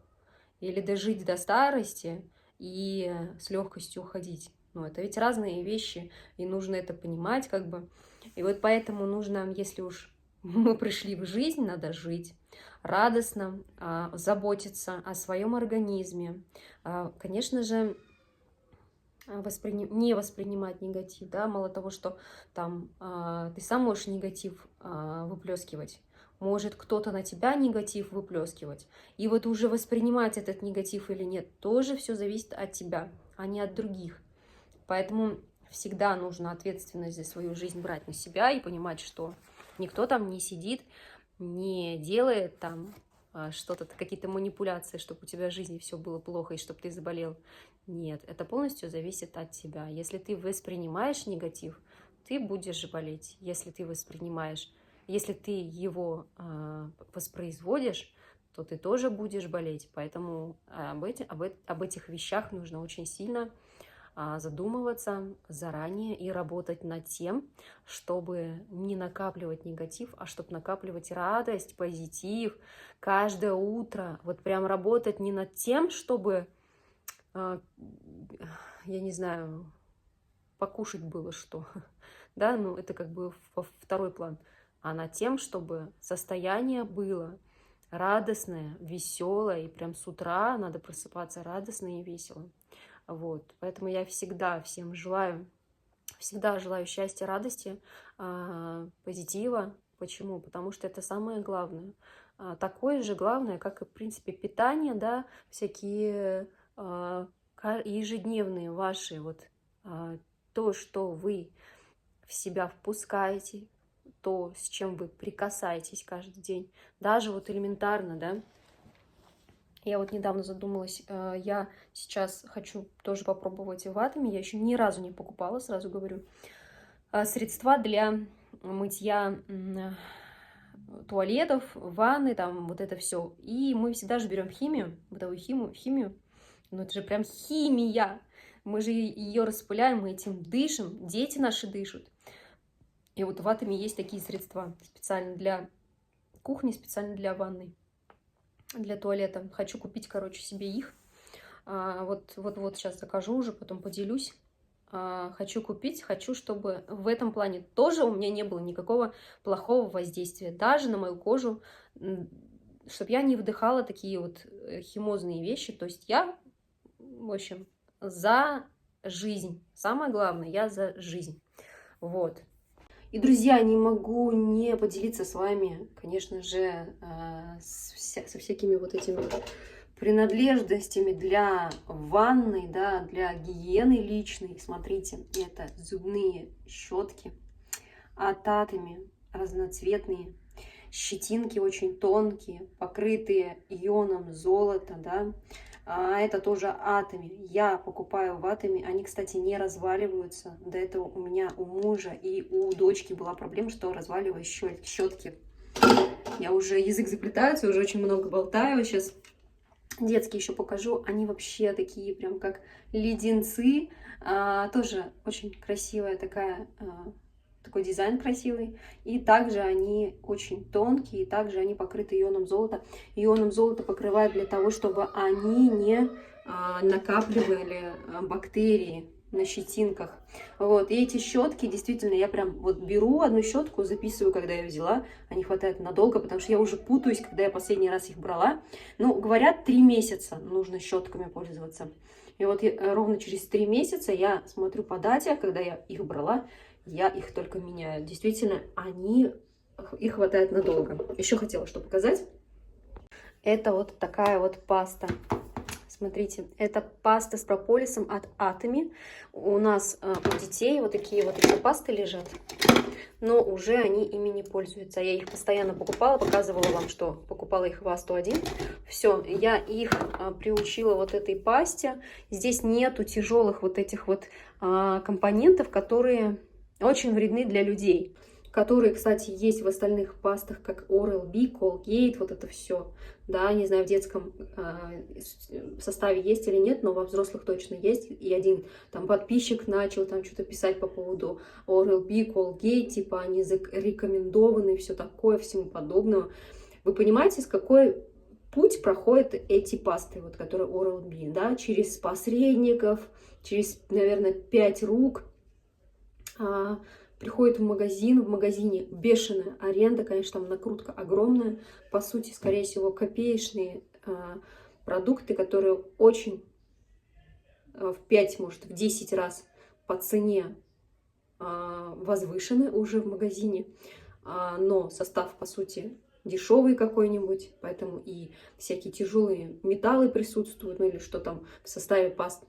Или дожить до старости и с легкостью уходить? Ну, это ведь разные вещи, и нужно это понимать, как бы. И вот поэтому нужно, если уж мы пришли в жизнь, надо жить радостно, заботиться о своем организме. Конечно же, не воспринимать негатив, да, мало того, что там ты сам можешь негатив выплескивать, может кто-то на тебя негатив выплескивать, и вот уже воспринимать этот негатив или нет, тоже все зависит от тебя, а не от других. Поэтому всегда нужно ответственность за свою жизнь брать на себя и понимать, что никто там не сидит, не делает там что-то, какие-то манипуляции, чтобы у тебя в жизни все было плохо и чтобы ты заболел. Нет, это полностью зависит от тебя. Если ты воспринимаешь негатив, ты будешь болеть. Если ты воспринимаешь, если ты его воспроизводишь, то ты тоже будешь болеть. Поэтому об этих вещах нужно очень сильно задумываться заранее и работать над тем, чтобы не накапливать негатив, а чтобы накапливать радость, позитив каждое утро. Вот прям работать не над тем, чтобы, я не знаю, покушать было что, да, ну это как бы второй план, а над тем, чтобы состояние было радостное, веселое, и прям с утра надо просыпаться радостно и весело. Вот, поэтому я всегда всем желаю счастья, радости, позитива. Почему? Потому что это самое главное. Такое же главное, как и, в принципе, питание, да, всякие ежедневные ваши, вот то, что вы в себя впускаете, то, с чем вы прикасаетесь каждый день, даже вот элементарно, да. Я вот недавно задумалась, я сейчас хочу тоже попробовать в Атоме, я еще ни разу не покупала, сразу говорю, средства для мытья туалетов, ванны, там вот это все. И мы всегда же берем химию, бытовую химию, ну это же прям химия, мы же ее распыляем, мы этим дышим, дети наши дышат. И вот в Атоме есть такие средства специально для кухни, специально для ванной, для туалета. Хочу купить, короче, себе их. Вот сейчас закажу уже, потом поделюсь. Хочу купить, хочу, чтобы в этом плане тоже у меня не было никакого плохого воздействия. Даже на мою кожу, чтобы я не вдыхала такие вот химозные вещи. То есть я, в общем, за жизнь. Самое главное, я за жизнь. Вот. И, друзья, не могу не поделиться с вами, конечно же, со всякими вот этими принадлежностями для ванной, да, для гигиены личной. Смотрите, это зубные щетки от Атоми, разноцветные, щетинки очень тонкие, покрытые ионом золота, да. Это тоже Атоми. Я покупаю в Атоми. Они, кстати, не разваливаются. До этого у меня, у мужа и у дочки была проблема, что разваливаю щетки. Я уже, язык заплетается, уже очень много болтаю. Сейчас детские еще покажу. Они вообще такие, прям как леденцы. Тоже очень красивая такая... Такой дизайн красивый. И также они очень тонкие, и также они покрыты ионом золота. Ионом золота покрывают для того, чтобы они не накапливали бактерии на щетинках. Вот. И эти щетки, действительно, я прям вот беру одну щетку, записываю, когда я взяла. Они хватает надолго, потому что я уже путаюсь, когда я последний раз их брала. Ну, говорят, 3 месяца нужно щетками пользоваться. И вот ровно через 3 месяца я смотрю по дате, когда я их брала, я их только меняю. Действительно, их хватает надолго. Еще хотела что показать. Это вот такая вот паста. Смотрите, это паста с прополисом от Атоми. У нас у детей вот такие пасты лежат, но уже они ими не пользуются. Я их постоянно покупала, показывала вам, что покупала их в А101. Все, я их приучила вот этой пасте. Здесь нету тяжелых вот этих вот компонентов, которые очень вредны для людей, которые, кстати, есть в остальных пастах, как Oral-B, Colgate, вот это все. Да, не знаю, в детском составе есть или нет, но во взрослых точно есть. И один там подписчик начал там что-то писать по поводу Oral-B, Colgate, типа они рекомендованы, все такое, всему подобного. Вы понимаете, с какой путь проходят эти пасты, вот, которые Oral-B, да, через посредников, через, наверное, 5 рук, приходит в магазине бешеная аренда, конечно, там накрутка огромная, по сути, скорее всего, копеечные продукты, которые очень в 5, может, в 10 раз по цене возвышены уже в магазине, но состав, по сути, дешевый какой-нибудь, поэтому и всякие тяжелые металлы присутствуют, ну или что там в составе паст.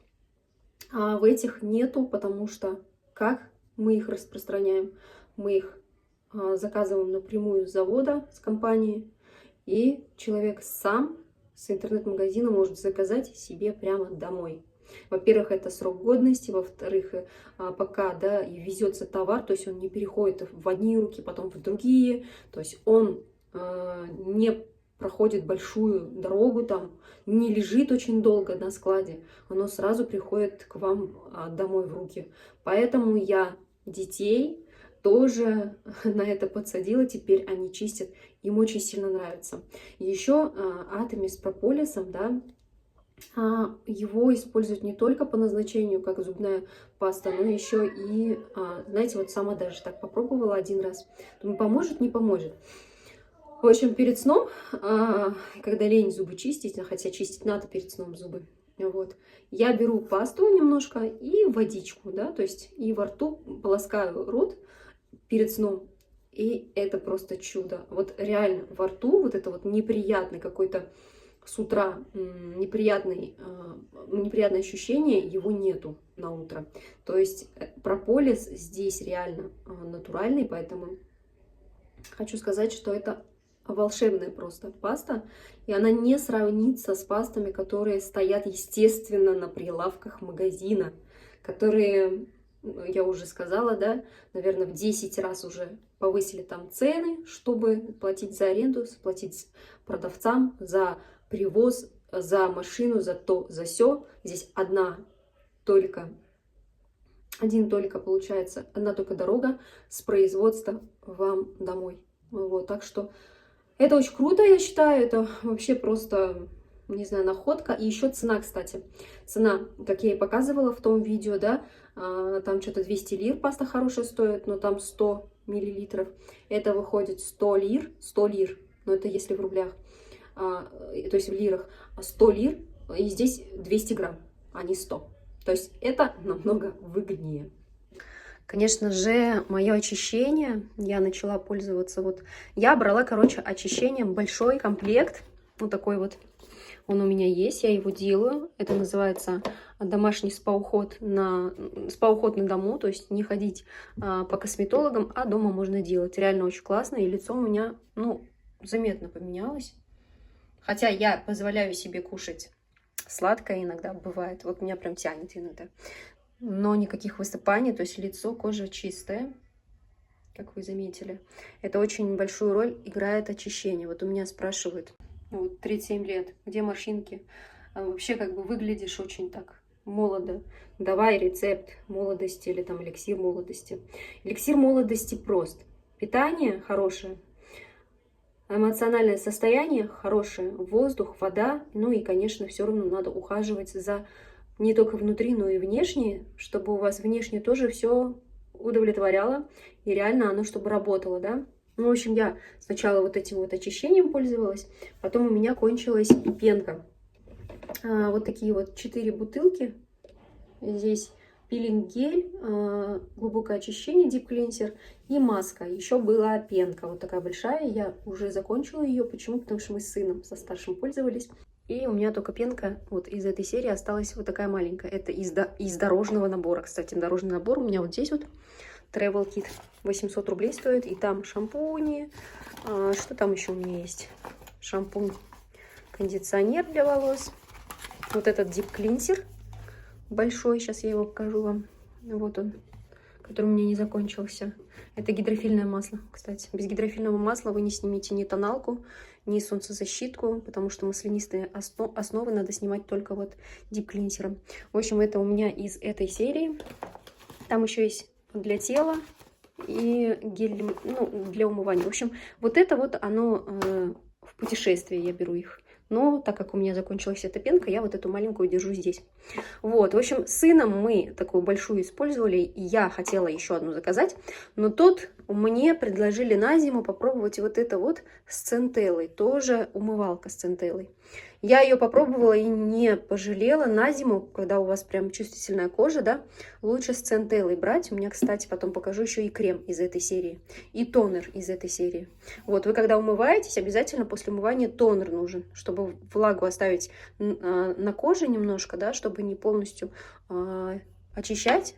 А в этих нету, потому что как мы их распространяем? Мы их заказываем напрямую с завода, с компании, и человек сам с интернет-магазина может заказать себе прямо домой. Во-первых, это срок годности, во-вторых, пока, да, и везется товар, то есть он не переходит в одни руки, потом в другие, то есть он не проходит большую дорогу, там, не лежит очень долго на складе, оно сразу приходит к вам домой в руки. Поэтому я детей тоже на это подсадила, теперь они чистят, им очень сильно нравится. Еще Атоми с прополисом, да, его используют не только по назначению, как зубная паста, но еще и, знаете, вот сама даже так попробовала один раз. Думаю, поможет, не поможет. В общем, перед сном, когда лень зубы чистить, хотя чистить надо перед сном зубы, вот, я беру пасту немножко и водичку, да, то есть и во рту полоскаю рот перед сном, и это просто чудо. Вот реально во рту вот это вот неприятный какой-то с утра, неприятное ощущение, его нету на утро. То есть прополис здесь реально натуральный, поэтому хочу сказать, что это волшебная просто паста, и она не сравнится с пастами, которые стоят, естественно, на прилавках магазина, которые, я уже сказала, да, наверное, в 10 раз уже повысили там цены, чтобы платить за аренду, платить продавцам за привоз, за машину, за то, за сё. Здесь одна только дорога с производства вам домой. Вот, так что это очень круто, я считаю, это вообще просто, не знаю, находка. И еще цена, кстати. Цена, как я и показывала в том видео, да, там что-то 200 лир паста хорошая стоит, но там 100 миллилитров. Это выходит 100 лир, но это если в рублях, то есть в лирах, 100 лир, и здесь 200 грамм, а не 100. То есть это намного выгоднее. Конечно же, мое очищение, я начала пользоваться, вот, я брала, короче, очищением большой комплект, вот такой вот Он у меня есть, я его делаю. Это называется домашний спа-уход на дому, то есть не ходить по косметологам, а дома можно делать. Реально очень классно, и лицо у меня, ну, заметно поменялось. Хотя я позволяю себе кушать сладкое иногда, бывает. Вот меня прям тянет иногда. Но никаких высыпаний, то есть лицо, кожа чистая, как вы заметили. Это очень большую роль играет очищение. Вот у меня спрашивают, вот 37 лет, где морщинки? А вообще как бы выглядишь очень так молодо. Давай рецепт молодости или там эликсир молодости. Эликсир молодости прост. Питание хорошее, эмоциональное состояние хорошее, воздух, вода. Ну и, конечно, все равно надо ухаживать за не только внутри, но и внешне, чтобы у вас внешне тоже все удовлетворяло, и реально оно чтобы работало, да. Ну, в общем, я сначала вот этим вот очищением пользовалась, потом у меня кончилась пенка. Вот такие вот 4 бутылки. Здесь пилинг-гель, глубокое очищение, Deep Cleanser и маска. Еще была пенка, вот такая большая. Я уже закончила ее. Почему? Потому что мы с сыном, со старшим пользовались. И у меня только пенка вот из этой серии осталась вот такая маленькая. Это из дорожного набора. Кстати, дорожный набор у меня вот здесь вот. Travel Kit 800 рублей стоит. И там шампуни. Что там еще у меня есть? Шампунь, кондиционер для волос. Вот этот Deep Cleanser большой. Сейчас я его покажу вам. Вот он, который у меня не закончился. Это гидрофильное масло, кстати. Без гидрофильного масла вы не снимете ни тоналку, ни солнцезащитку, потому что маслянистые основы надо снимать только вот Deep Cleanser. В общем, это у меня из этой серии. Там еще есть для тела и гель, ну, для умывания. В общем, вот это вот оно в путешествии я беру их. Но так как у меня закончилась эта пенка, я вот эту маленькую держу здесь. Вот, в общем, с сыном мы такую большую использовали, и я хотела еще одну заказать, но тут мне предложили на зиму попробовать вот это вот с центеллой, тоже умывалка с центеллой. Я ее попробовала и не пожалела. На зиму, когда у вас прям чувствительная кожа, да, лучше с центеллой брать. У меня, кстати, потом покажу еще и крем из этой серии, и тонер из этой серии. Вот, вы когда умываетесь, обязательно после умывания тонер нужен, чтобы влагу оставить на коже немножко, да, чтобы не полностью очищать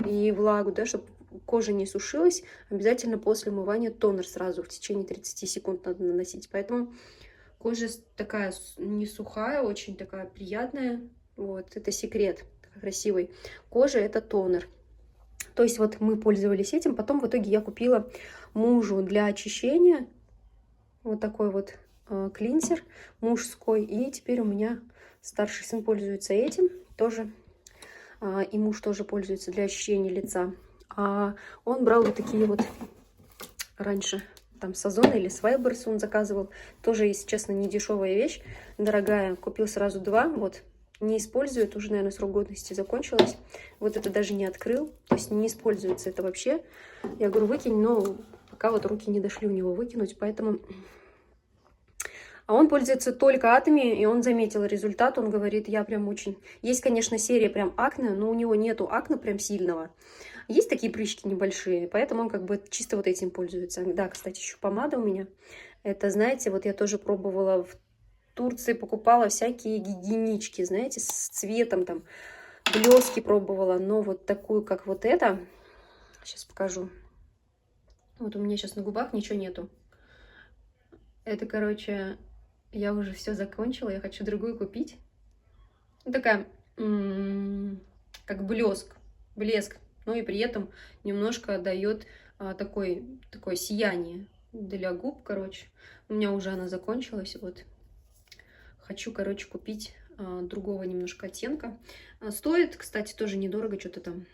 и влагу, да, чтобы кожа не сушилась. Обязательно после умывания тонер сразу в течение 30 секунд надо наносить. Поэтому кожа такая не сухая, очень такая приятная. Вот, это секрет красивой кожи, это тонер. То есть вот мы пользовались этим. Потом в итоге я купила мужу для очищения вот такой вот клинсер мужской. И теперь у меня старший сын пользуется этим тоже. И муж тоже пользуется для очищения лица. А он брал вот такие вот раньше... Там с Озона или с Вайлберс он заказывал. Тоже, если честно, не дешевая вещь. Дорогая. Купил сразу 2. Вот. Не использует. Уже, наверное, срок годности закончилась. Вот это даже не открыл. То есть не используется это вообще. Я говорю, выкинь. Но пока вот руки не дошли у него выкинуть. Поэтому... А он пользуется только Атоми. И он заметил результат. Он говорит, я прям очень... Есть, конечно, серия прям акне. Но у него нету акне прям сильного. Есть такие прыщики небольшие, поэтому он как бы чисто вот этим пользуется. Да, кстати, еще помада у меня. Это, знаете, вот я тоже пробовала в Турции, покупала всякие гигиенички, знаете, с цветом там. Блески пробовала, но вот такую, как вот это. Сейчас покажу. Вот у меня сейчас на губах ничего нету. Это, короче, я уже все закончила, я хочу другую купить. Такая, как блеск. Но и при этом немножко дает такое сияние для губ, короче. У меня уже она закончилась, вот. Хочу, короче, купить другого немножко оттенка. Стоит, кстати, тоже недорого, что-то там,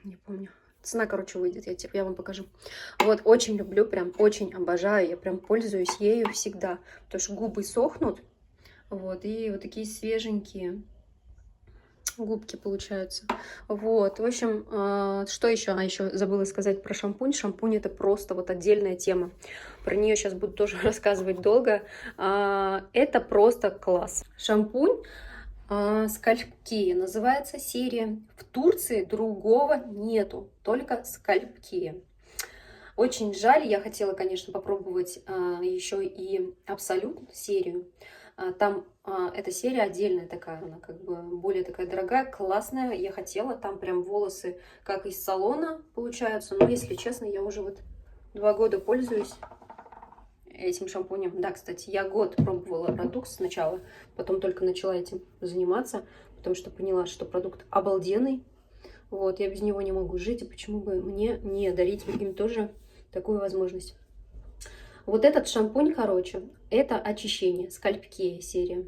не помню. Цена, короче, выйдет, я вам покажу. Вот, очень люблю, прям очень обожаю, я прям пользуюсь ею всегда. Потому что губы сохнут, вот, и вот такие свеженькие губки получаются. Вот, в общем, что еще? Еще забыла сказать про шампунь. Шампунь это просто вот отдельная тема. Про нее сейчас буду тоже рассказывать долго. Это просто класс. Шампунь Скальп-Кия называется серия. В Турции другого нету, только Скальп-Кия. Очень жаль, я хотела, конечно, попробовать еще и Абсолют серию. Там эта серия отдельная такая, она как бы более такая дорогая, классная. Я хотела, там прям волосы как из салона получаются. Но, если честно, я уже вот 2 года пользуюсь этим шампунем. Да, кстати, я год пробовала продукт сначала, потом только начала этим заниматься, потому что поняла, что продукт обалденный. Вот, я без него не могу жить, и почему бы мне не дарить другим тоже такую возможность. Вот этот шампунь, короче, это очищение, скальп-кея серия.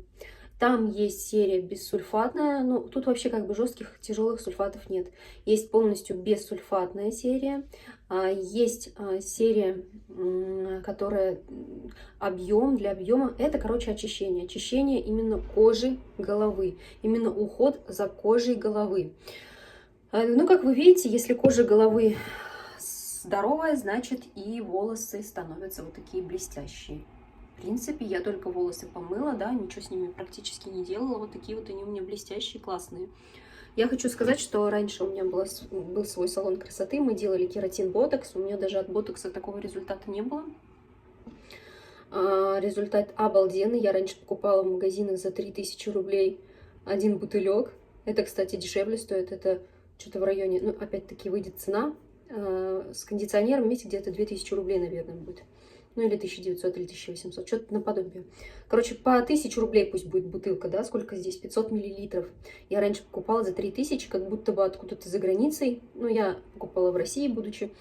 Там есть серия бессульфатная, ну, тут вообще как бы жестких, тяжелых сульфатов нет. Есть полностью бессульфатная серия, есть серия, которая объем, для объема, это, короче, очищение. Очищение именно кожи головы, именно уход за кожей головы. Ну, как вы видите, если кожа головы здоровая, значит и волосы становятся вот такие блестящие. В принципе, я только волосы помыла, да, ничего с ними практически не делала. Вот такие вот они у меня блестящие, классные. Я хочу сказать, что раньше у меня был свой салон красоты, мы делали кератин-ботокс, у меня даже от ботокса такого результата не было. Результат обалденный. Я раньше покупала в магазинах за 3000 рублей один бутылек. Это, кстати, дешевле стоит, это что-то в районе, ну, опять-таки, выйдет цена. С кондиционером вместе где-то 2000 рублей, наверное, будет. Ну, или 1900, или 1800, что-то наподобие. Короче, по 1000 рублей пусть будет бутылка, да, сколько здесь? 500 миллилитров. Я раньше покупала за 3000, как будто бы откуда-то за границей. Ну, я покупала в России, будучи.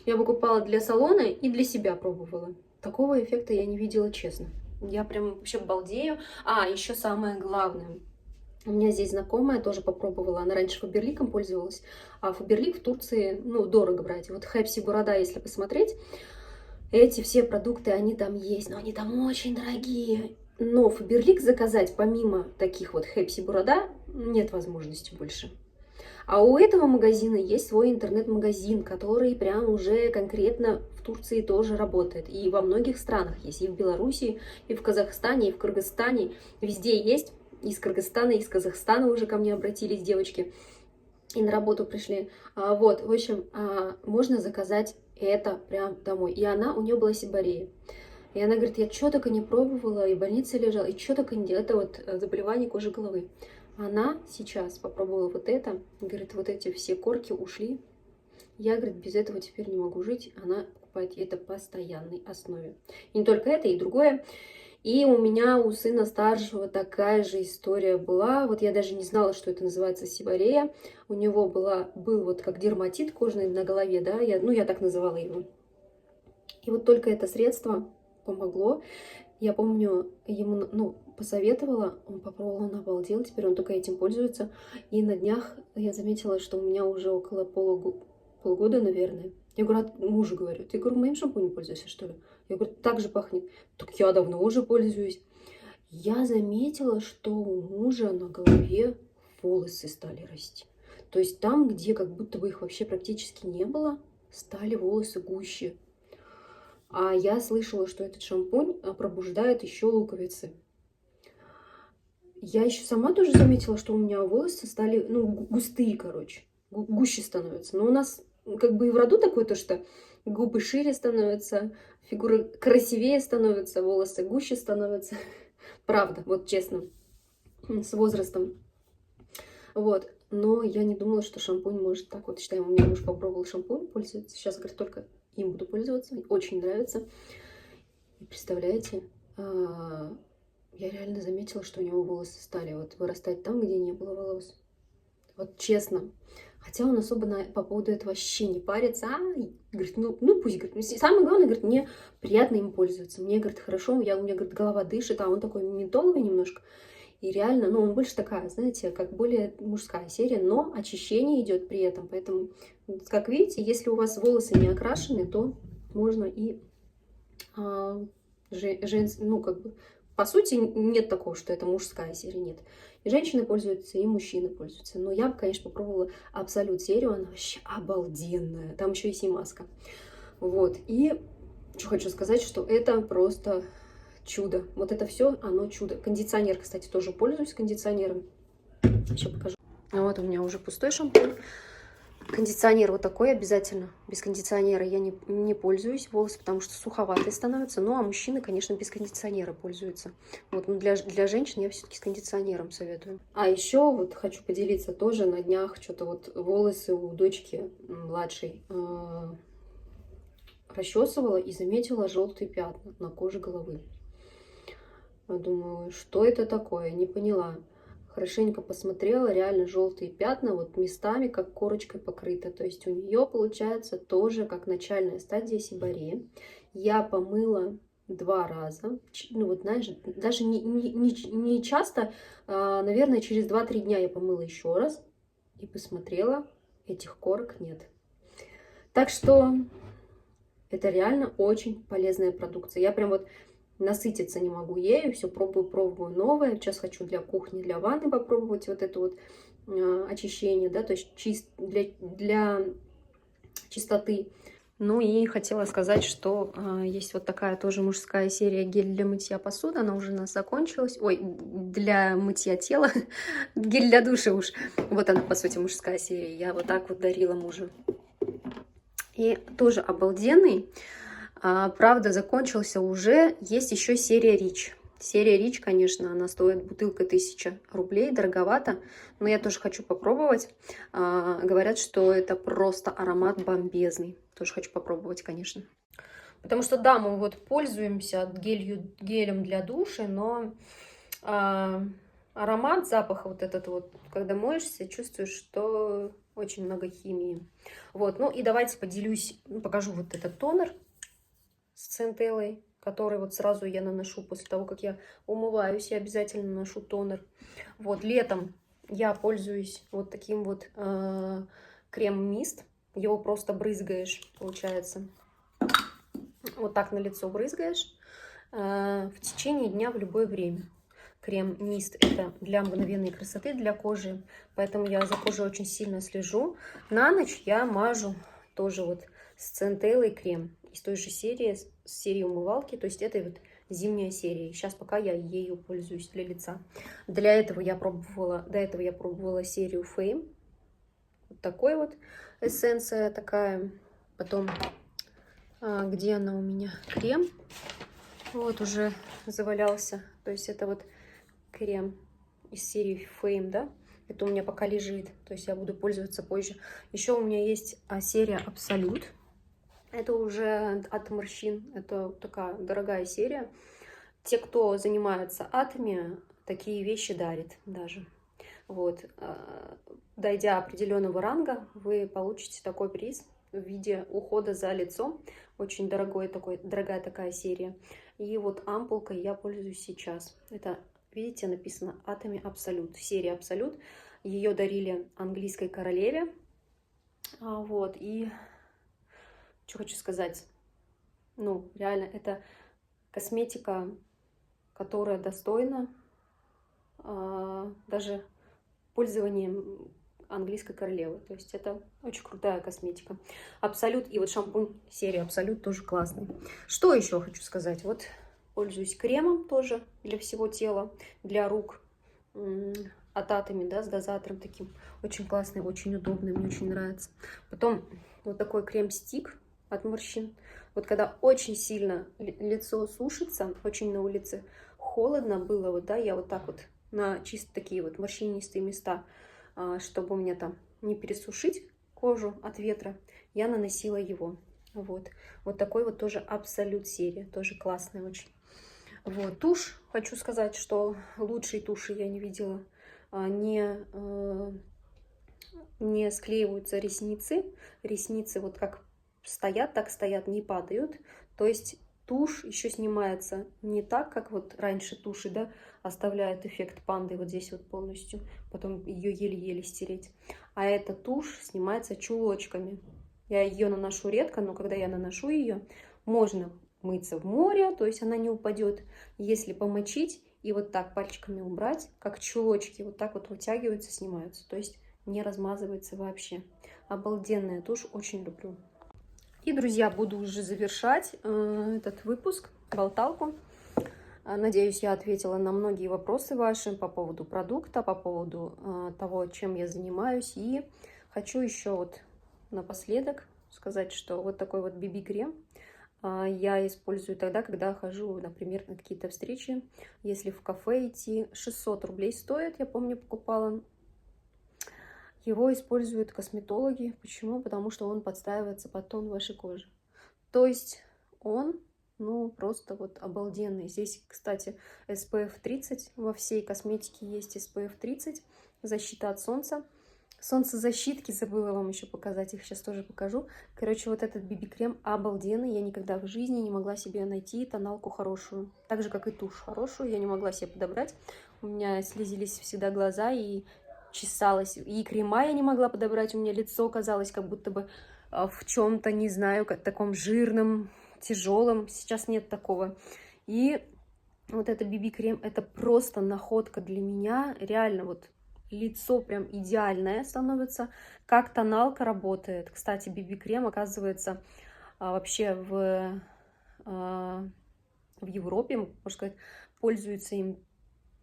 Я покупала для салона и для себя пробовала. Такого эффекта я не видела, честно. Я прям вообще балдею. Еще самое главное. У меня здесь знакомая тоже попробовала, она раньше Фаберликом пользовалась, а Фаберлик в Турции, ну, дорого брать. Вот Хепси Борода, если посмотреть, эти все продукты, они там есть, но они там очень дорогие. Но Фаберлик заказать, помимо таких вот Хепси Борода, нет возможности больше. А у этого магазина есть свой интернет-магазин, который прям уже конкретно в Турции тоже работает. И во многих странах есть, и в Беларуси, и в Казахстане, и в Кыргызстане, везде есть. Из Кыргызстана, из Казахстана уже ко мне обратились девочки и на работу пришли. Вот, в общем, можно заказать это прям домой. И у нее была сиборея. И она говорит, я что только не пробовала, и в больнице лежала, и что только не делала. Это вот заболевание кожи головы. Она сейчас попробовала вот это, говорит, вот эти все корки ушли. Я, говорит, без этого теперь не могу жить. Она покупает это по постоянной основе. И не только это, и другое. И у меня у сына старшего такая же история была. Вот я даже не знала, что это называется сиборея. У него был вот как дерматит кожный на голове, да, я так называла его. И вот только это средство помогло. Я помню, ему, посоветовала, он попробовал, он обалдел, теперь он только этим пользуется. И на днях я заметила, что у меня уже около полгода, наверное. Я говорю, мужу говорю, ты, говорю, моим шампунем пользуешься, что ли? Я говорю, так же пахнет. Так я давно уже пользуюсь. Я заметила, что у мужа на голове волосы стали расти. То есть там, где как будто бы их вообще практически не было, стали волосы гуще. А я слышала, что этот шампунь пробуждает еще луковицы. Я еще сама тоже заметила, что у меня волосы стали, густые, короче, гуще становятся. Но у нас как бы и в роду такое то, что губы шире становятся, фигура красивее становится, волосы гуще становятся. Правда, вот честно, с возрастом. Вот, но я не думала, что шампунь может так вот. Считаем, у меня муж попробовал шампунь, пользуется. Сейчас, говорит, только им буду пользоваться, очень нравится. И представляете, я реально заметила, что у него волосы стали вот вырастать там, где не было волос. Вот честно. Хотя он особо по поводу этого вообще не парится. Говорит, пусть, говорит. Самое главное, говорит, мне приятно им пользоваться. Мне, говорит, хорошо, у меня, говорит, голова дышит, а он такой ментоловый немножко. И реально, он больше такая, знаете, как более мужская серия, но очищение идет при этом. Поэтому, как видите, если у вас волосы не окрашены, то можно и по сути, нет такого, что это мужская серия, нет. И женщины пользуются, и мужчины пользуются. Но я бы, конечно, попробовала Абсолют серию, она вообще обалденная. Там еще и маска. Вот, и что хочу сказать, что это просто чудо. Вот это все, оно чудо. Кондиционер, кстати, тоже пользуюсь кондиционером. Еще покажу. Вот у меня уже пустой шампунь. Кондиционер вот такой обязательно. Без кондиционера я не пользуюсь волосы, потому что суховатые становятся. Ну, а мужчины, конечно, без кондиционера пользуются. Вот, но для женщин я все-таки с кондиционером советую. А еще вот хочу поделиться тоже на днях. Что-то вот волосы у дочки младшей расчесывала и заметила желтые пятна на коже головы. Думаю, что это такое? Не поняла. Хорошенько посмотрела, реально желтые пятна, вот местами как корочкой покрыто. То есть у нее получается тоже как начальная стадия сиборреи. Я помыла 2 раза. Ну вот знаешь, даже не часто, наверное, через 2-3 дня я помыла еще раз и посмотрела, этих корок нет. Так что это реально очень полезная продукция. Я прям вот насытиться не могу ею, все пробую новое. Сейчас хочу для кухни, для ванны попробовать вот это вот очищение, да, то есть для чистоты. Ну и хотела сказать, что есть вот такая тоже мужская серия гель для мытья посуды, она уже у нас закончилась. Ой, для мытья тела, гель для душа уж. Вот она, по сути, мужская серия. Я вот так вот дарила мужу. И тоже обалденный. Правда, закончился уже. Есть еще серия Rich. Серия Rich, конечно, она стоит бутылка 1000 рублей, дороговато. Но я тоже хочу попробовать. Говорят, что это просто аромат бомбезный. Тоже хочу попробовать, конечно. Потому что, да, мы вот пользуемся гелем для душа, но аромат, запах вот этот вот, когда моешься, чувствуешь, что очень много химии. Вот, ну и давайте поделюсь, покажу вот этот тонер с центеллой, который вот сразу я наношу после того, как я умываюсь, я обязательно наношу тонер. Вот, летом я пользуюсь вот таким вот крем-мист. Его просто брызгаешь, получается. Вот так на лицо брызгаешь в течение дня в любое время. Крем-мист это для мгновенной красоты, для кожи, поэтому я за кожей очень сильно слежу. На ночь я мажу тоже вот с центеллой крем из той же серии, с серии умывалки, то есть это вот зимняя серия. Сейчас пока я ею пользуюсь для лица. Для этого я пробовала, до этого я пробовала серию Fame. Вот такой вот эссенция такая. Потом, где она у меня? Крем. Вот уже завалялся. То есть это вот крем из серии Fame, да? Это у меня пока лежит. То есть я буду пользоваться позже. Еще у меня есть серия Absolute. Это уже от морщин. Это такая дорогая серия. Те, кто занимается атоми, такие вещи дарит даже. Вот. Дойдя определенного ранга, вы получите такой приз в виде ухода за лицом. Очень дорогая такая серия. И вот ампулкой я пользуюсь сейчас. Это, видите, написано Atomy Absolute. Серия Absolute. Ее дарили английской королеве. Вот. И что хочу сказать. Ну, реально, это косметика, которая достойна даже пользованием английской королевы. То есть это очень крутая косметика. Absolute и вот шампунь серии Absolute тоже классный. Что еще хочу сказать? Вот пользуюсь кремом тоже для всего тела, для рук. От Atomy, да, с дозатором таким. Очень классный, очень удобный, мне очень нравится. Потом вот такой крем-стик от морщин. Вот когда очень сильно лицо сушится, очень на улице холодно было, вот, да, я вот так вот на чисто такие вот морщинистые места, чтобы у меня там не пересушить кожу от ветра, я наносила его. Вот, вот такой вот тоже Absolute серия, тоже классная очень. Вот, тушь, хочу сказать, что лучшей туши я не видела. Не склеиваются ресницы. Ресницы вот как стоят, так стоят, не падают. То есть тушь еще снимается не так, как вот раньше туши, да, оставляет эффект панды вот здесь вот полностью. Потом ее еле-еле стереть. А эта тушь снимается чулочками. Я ее наношу редко, но когда я наношу ее, можно мыться в море, то есть она не упадет. Если помочить и вот так пальчиками убрать, как чулочки, вот так вот вытягиваются, снимаются. То есть не размазывается вообще. Обалденная тушь, очень люблю. И, друзья, буду уже завершать этот выпуск, болталку. Надеюсь, я ответила на многие вопросы ваши по поводу продукта, по поводу того, чем я занимаюсь. И хочу еще вот напоследок сказать, что вот такой вот BB-крем я использую тогда, когда хожу, например, на какие-то встречи. Если в кафе идти, 600 рублей стоит, я помню, покупала. Его используют косметологи. Почему? Потому что он подстраивается под тон вашей кожи. То есть он, ну, просто вот обалденный. Здесь, кстати, SPF 30. Во всей косметике есть SPF 30. Защита от солнца. Солнцезащитки, забыла вам еще показать, их сейчас тоже покажу. Короче, вот этот BB-крем обалденный. Я никогда в жизни не могла себе найти тоналку хорошую. Так же, как и тушь хорошую, я не могла себе подобрать. У меня слезились всегда глаза и чесалась. И крема я не могла подобрать. У меня лицо казалось, как будто бы в чем-то, не знаю, как таком жирном, тяжелом. Сейчас нет такого. И вот это BB-крем, это просто находка для меня. Реально вот лицо прям идеальное становится. Как тоналка работает. Кстати, BB-крем, оказывается, вообще в Европе, можно сказать, пользуются им,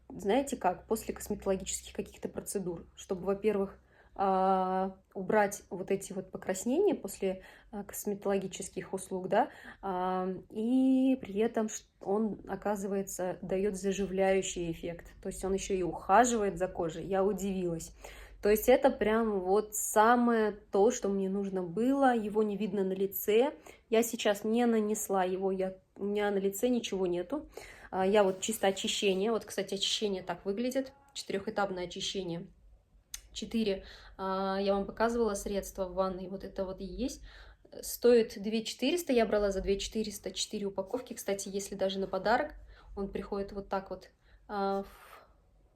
знаете как, после косметологических каких-то процедур. Чтобы, во-первых, убрать вот эти вот покраснения после косметологических услуг, да, и при этом он, оказывается, дает заживляющий эффект, то есть он еще и ухаживает за кожей, я удивилась. То есть это прям вот самое то, что мне нужно было, его не видно на лице, я сейчас не нанесла его, у меня на лице ничего нету, я вот чисто очищение, вот, кстати, очищение так выглядит, 4-этапное очищение. 4 я вам показывала средства в ванной, вот это вот и есть. Стоит 2400, я брала за 2400 4 упаковки. Кстати, если даже на подарок, он приходит вот так вот, да,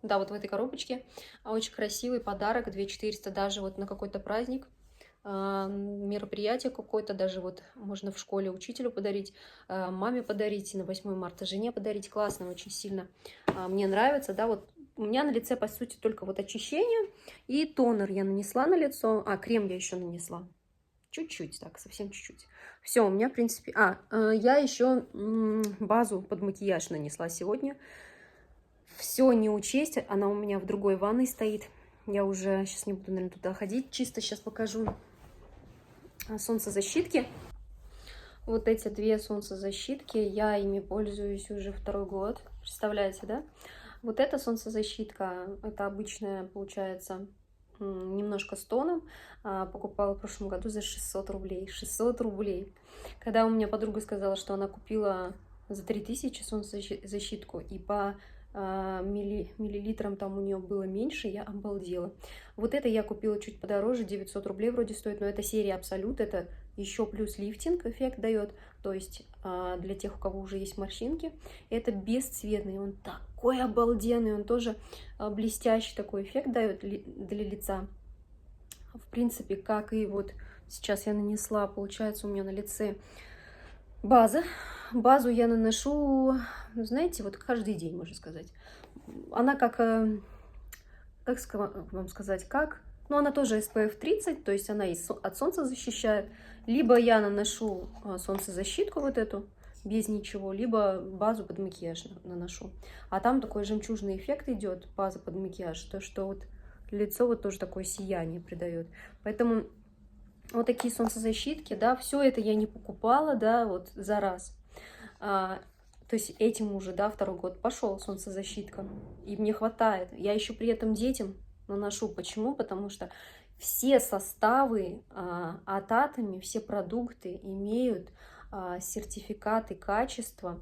вот в этой коробочке. Очень красивый подарок, 2400 даже вот на какой-то праздник, мероприятие какое-то, даже вот можно в школе учителю подарить, маме подарить, на 8 марта жене подарить. Классно, очень сильно мне нравится, да, вот. У меня на лице, по сути, только вот очищение и тонер я нанесла на лицо. Крем я еще нанесла. Чуть-чуть, так, совсем чуть-чуть. Все, у меня, в принципе... я еще базу под макияж нанесла сегодня. Все не учесть, она у меня в другой ванной стоит. Я уже сейчас не буду, наверное, туда ходить. Чисто сейчас покажу солнцезащитки. Вот эти 2 солнцезащитки, я ими пользуюсь уже 2-й год. Представляете, да? Вот эта солнцезащитка, это обычная, получается, немножко с тоном. Покупала в прошлом году за 600 рублей. 600 рублей. Когда у меня подруга сказала, что она купила за 3000 солнцезащитку, и по миллилитрам там у нее было меньше, я обалдела. Вот это я купила чуть подороже, 900 рублей вроде стоит, но это серия Абсолют, это еще плюс лифтинг эффект дает, то есть для тех, у кого уже есть морщинки. Это бесцветный, он такой обалденный, он тоже блестящий такой эффект дает для лица. В принципе, как и вот сейчас я нанесла, получается, у меня на лице база. Базу я наношу, знаете, вот каждый день, можно сказать. Она как вам сказать, как? Ну, она тоже SPF 30, то есть она и от солнца защищает. Либо я наношу солнцезащитку вот эту, без ничего, либо базу под макияж наношу. А там такой жемчужный эффект идет, база под макияж, то, что вот лицо вот тоже такое сияние придает. Поэтому вот такие солнцезащитки, да, все это я не покупала, да, вот за раз. То есть этим уже, да, 2-й год пошел солнцезащитка, и мне хватает. Я еще при этом детям наношу. Почему? Потому что все составы от Атоми, все продукты имеют сертификаты качества,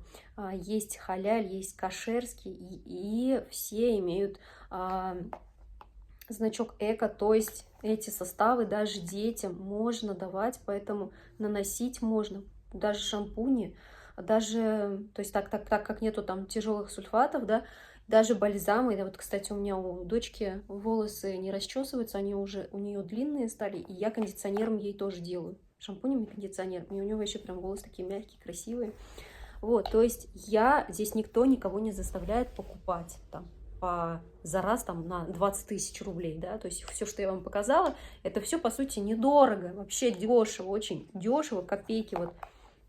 есть халяль, есть кошерский, и все имеют значок эко, то есть эти составы даже детям можно давать, поэтому наносить можно, даже шампуни, даже, то есть так как нету там тяжелых сульфатов, да, даже бальзамы, да, вот, кстати, у меня у дочки волосы не расчесываются, они уже у нее длинные стали, и я кондиционером ей тоже делаю, шампунем и кондиционером, и у нее еще прям волосы такие мягкие, красивые, вот, то есть здесь никто никого не заставляет покупать там за раз там на 20 000 рублей, да, то есть все, что я вам показала, это все, по сути, недорого, вообще дешево, очень дешево, копейки, вот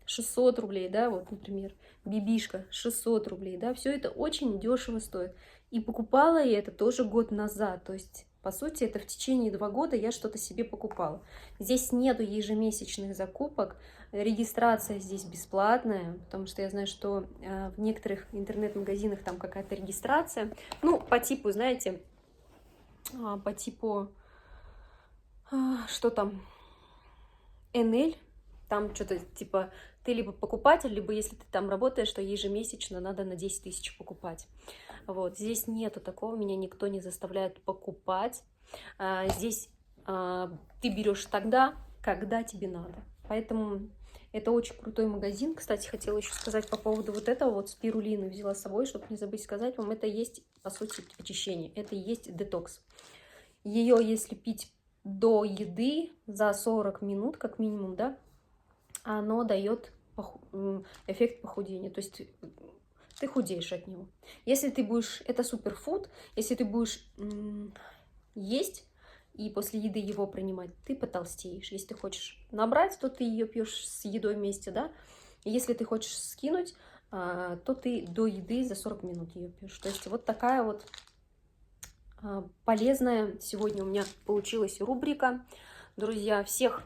600 рублей, да, вот, например, бибишка 600 рублей, да, все это очень дешево стоит, и покупала я это тоже год назад, то есть По сути, это в течение 2 года я что-то себе покупала. Здесь нету ежемесячных закупок, регистрация здесь бесплатная, потому что я знаю, что в некоторых интернет-магазинах там какая-то регистрация. Ну, по типу, знаете, по типу, что там, НЛ, там что-то типа ты либо покупатель, либо если ты там работаешь, то ежемесячно надо на 10 тысяч покупать. Вот, здесь нету такого, меня никто не заставляет покупать. Здесь ты берешь тогда, когда тебе надо. Поэтому это очень крутой магазин. Кстати, хотела еще сказать по поводу вот этого вот спирулины. Взяла с собой, чтобы не забыть сказать вам, это есть, по сути, очищение. Это и есть детокс. Ее, если пить до еды за 40 минут, как минимум, да, оно дает эффект похудения. То есть ты худеешь от него. Если ты будешь, это суперфуд, если ты будешь есть и после еды его принимать, ты потолстеешь. Если ты хочешь набрать, то ты ее пьешь с едой вместе, да. И если ты хочешь скинуть, то ты до еды за 40 минут ее пьешь. То есть вот такая вот полезная сегодня у меня получилась рубрика. Друзья, всех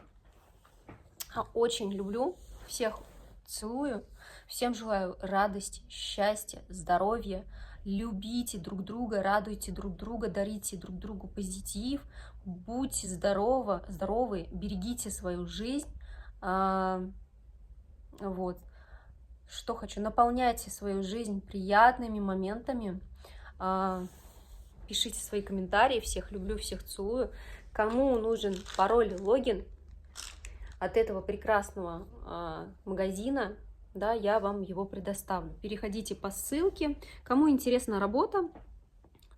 очень люблю, всех целую. Всем желаю радости, счастья, здоровья. Любите друг друга, радуйте друг друга, дарите друг другу позитив. Будьте здоровы, берегите свою жизнь. Вот. Что хочу, наполняйте свою жизнь приятными моментами. Пишите свои комментарии. Всех люблю, всех целую. Кому нужен пароль, логин от этого прекрасного магазина, да, я вам его предоставлю. Переходите по ссылке. Кому интересна работа,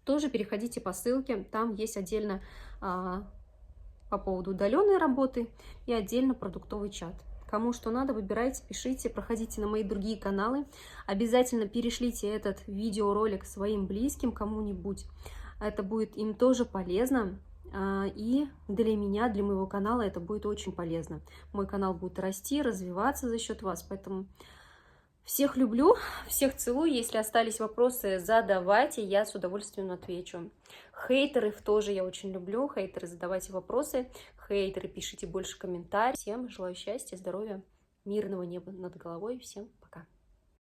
тоже переходите по ссылке. Там есть отдельно по поводу удаленной работы и отдельно продуктовый чат. Кому что надо, выбирайте, пишите, проходите на мои другие каналы. Обязательно перешлите этот видеоролик своим близким, кому-нибудь. Это будет им тоже полезно. И для меня, для моего канала это будет очень полезно. Мой канал будет расти, развиваться за счет вас. Поэтому всех люблю, всех целую. Если остались вопросы, задавайте, я с удовольствием отвечу. Хейтеров тоже я очень люблю. Хейтеры, задавайте вопросы. Хейтеры, пишите больше комментариев. Всем желаю счастья, здоровья, мирного неба над головой. Всем пока.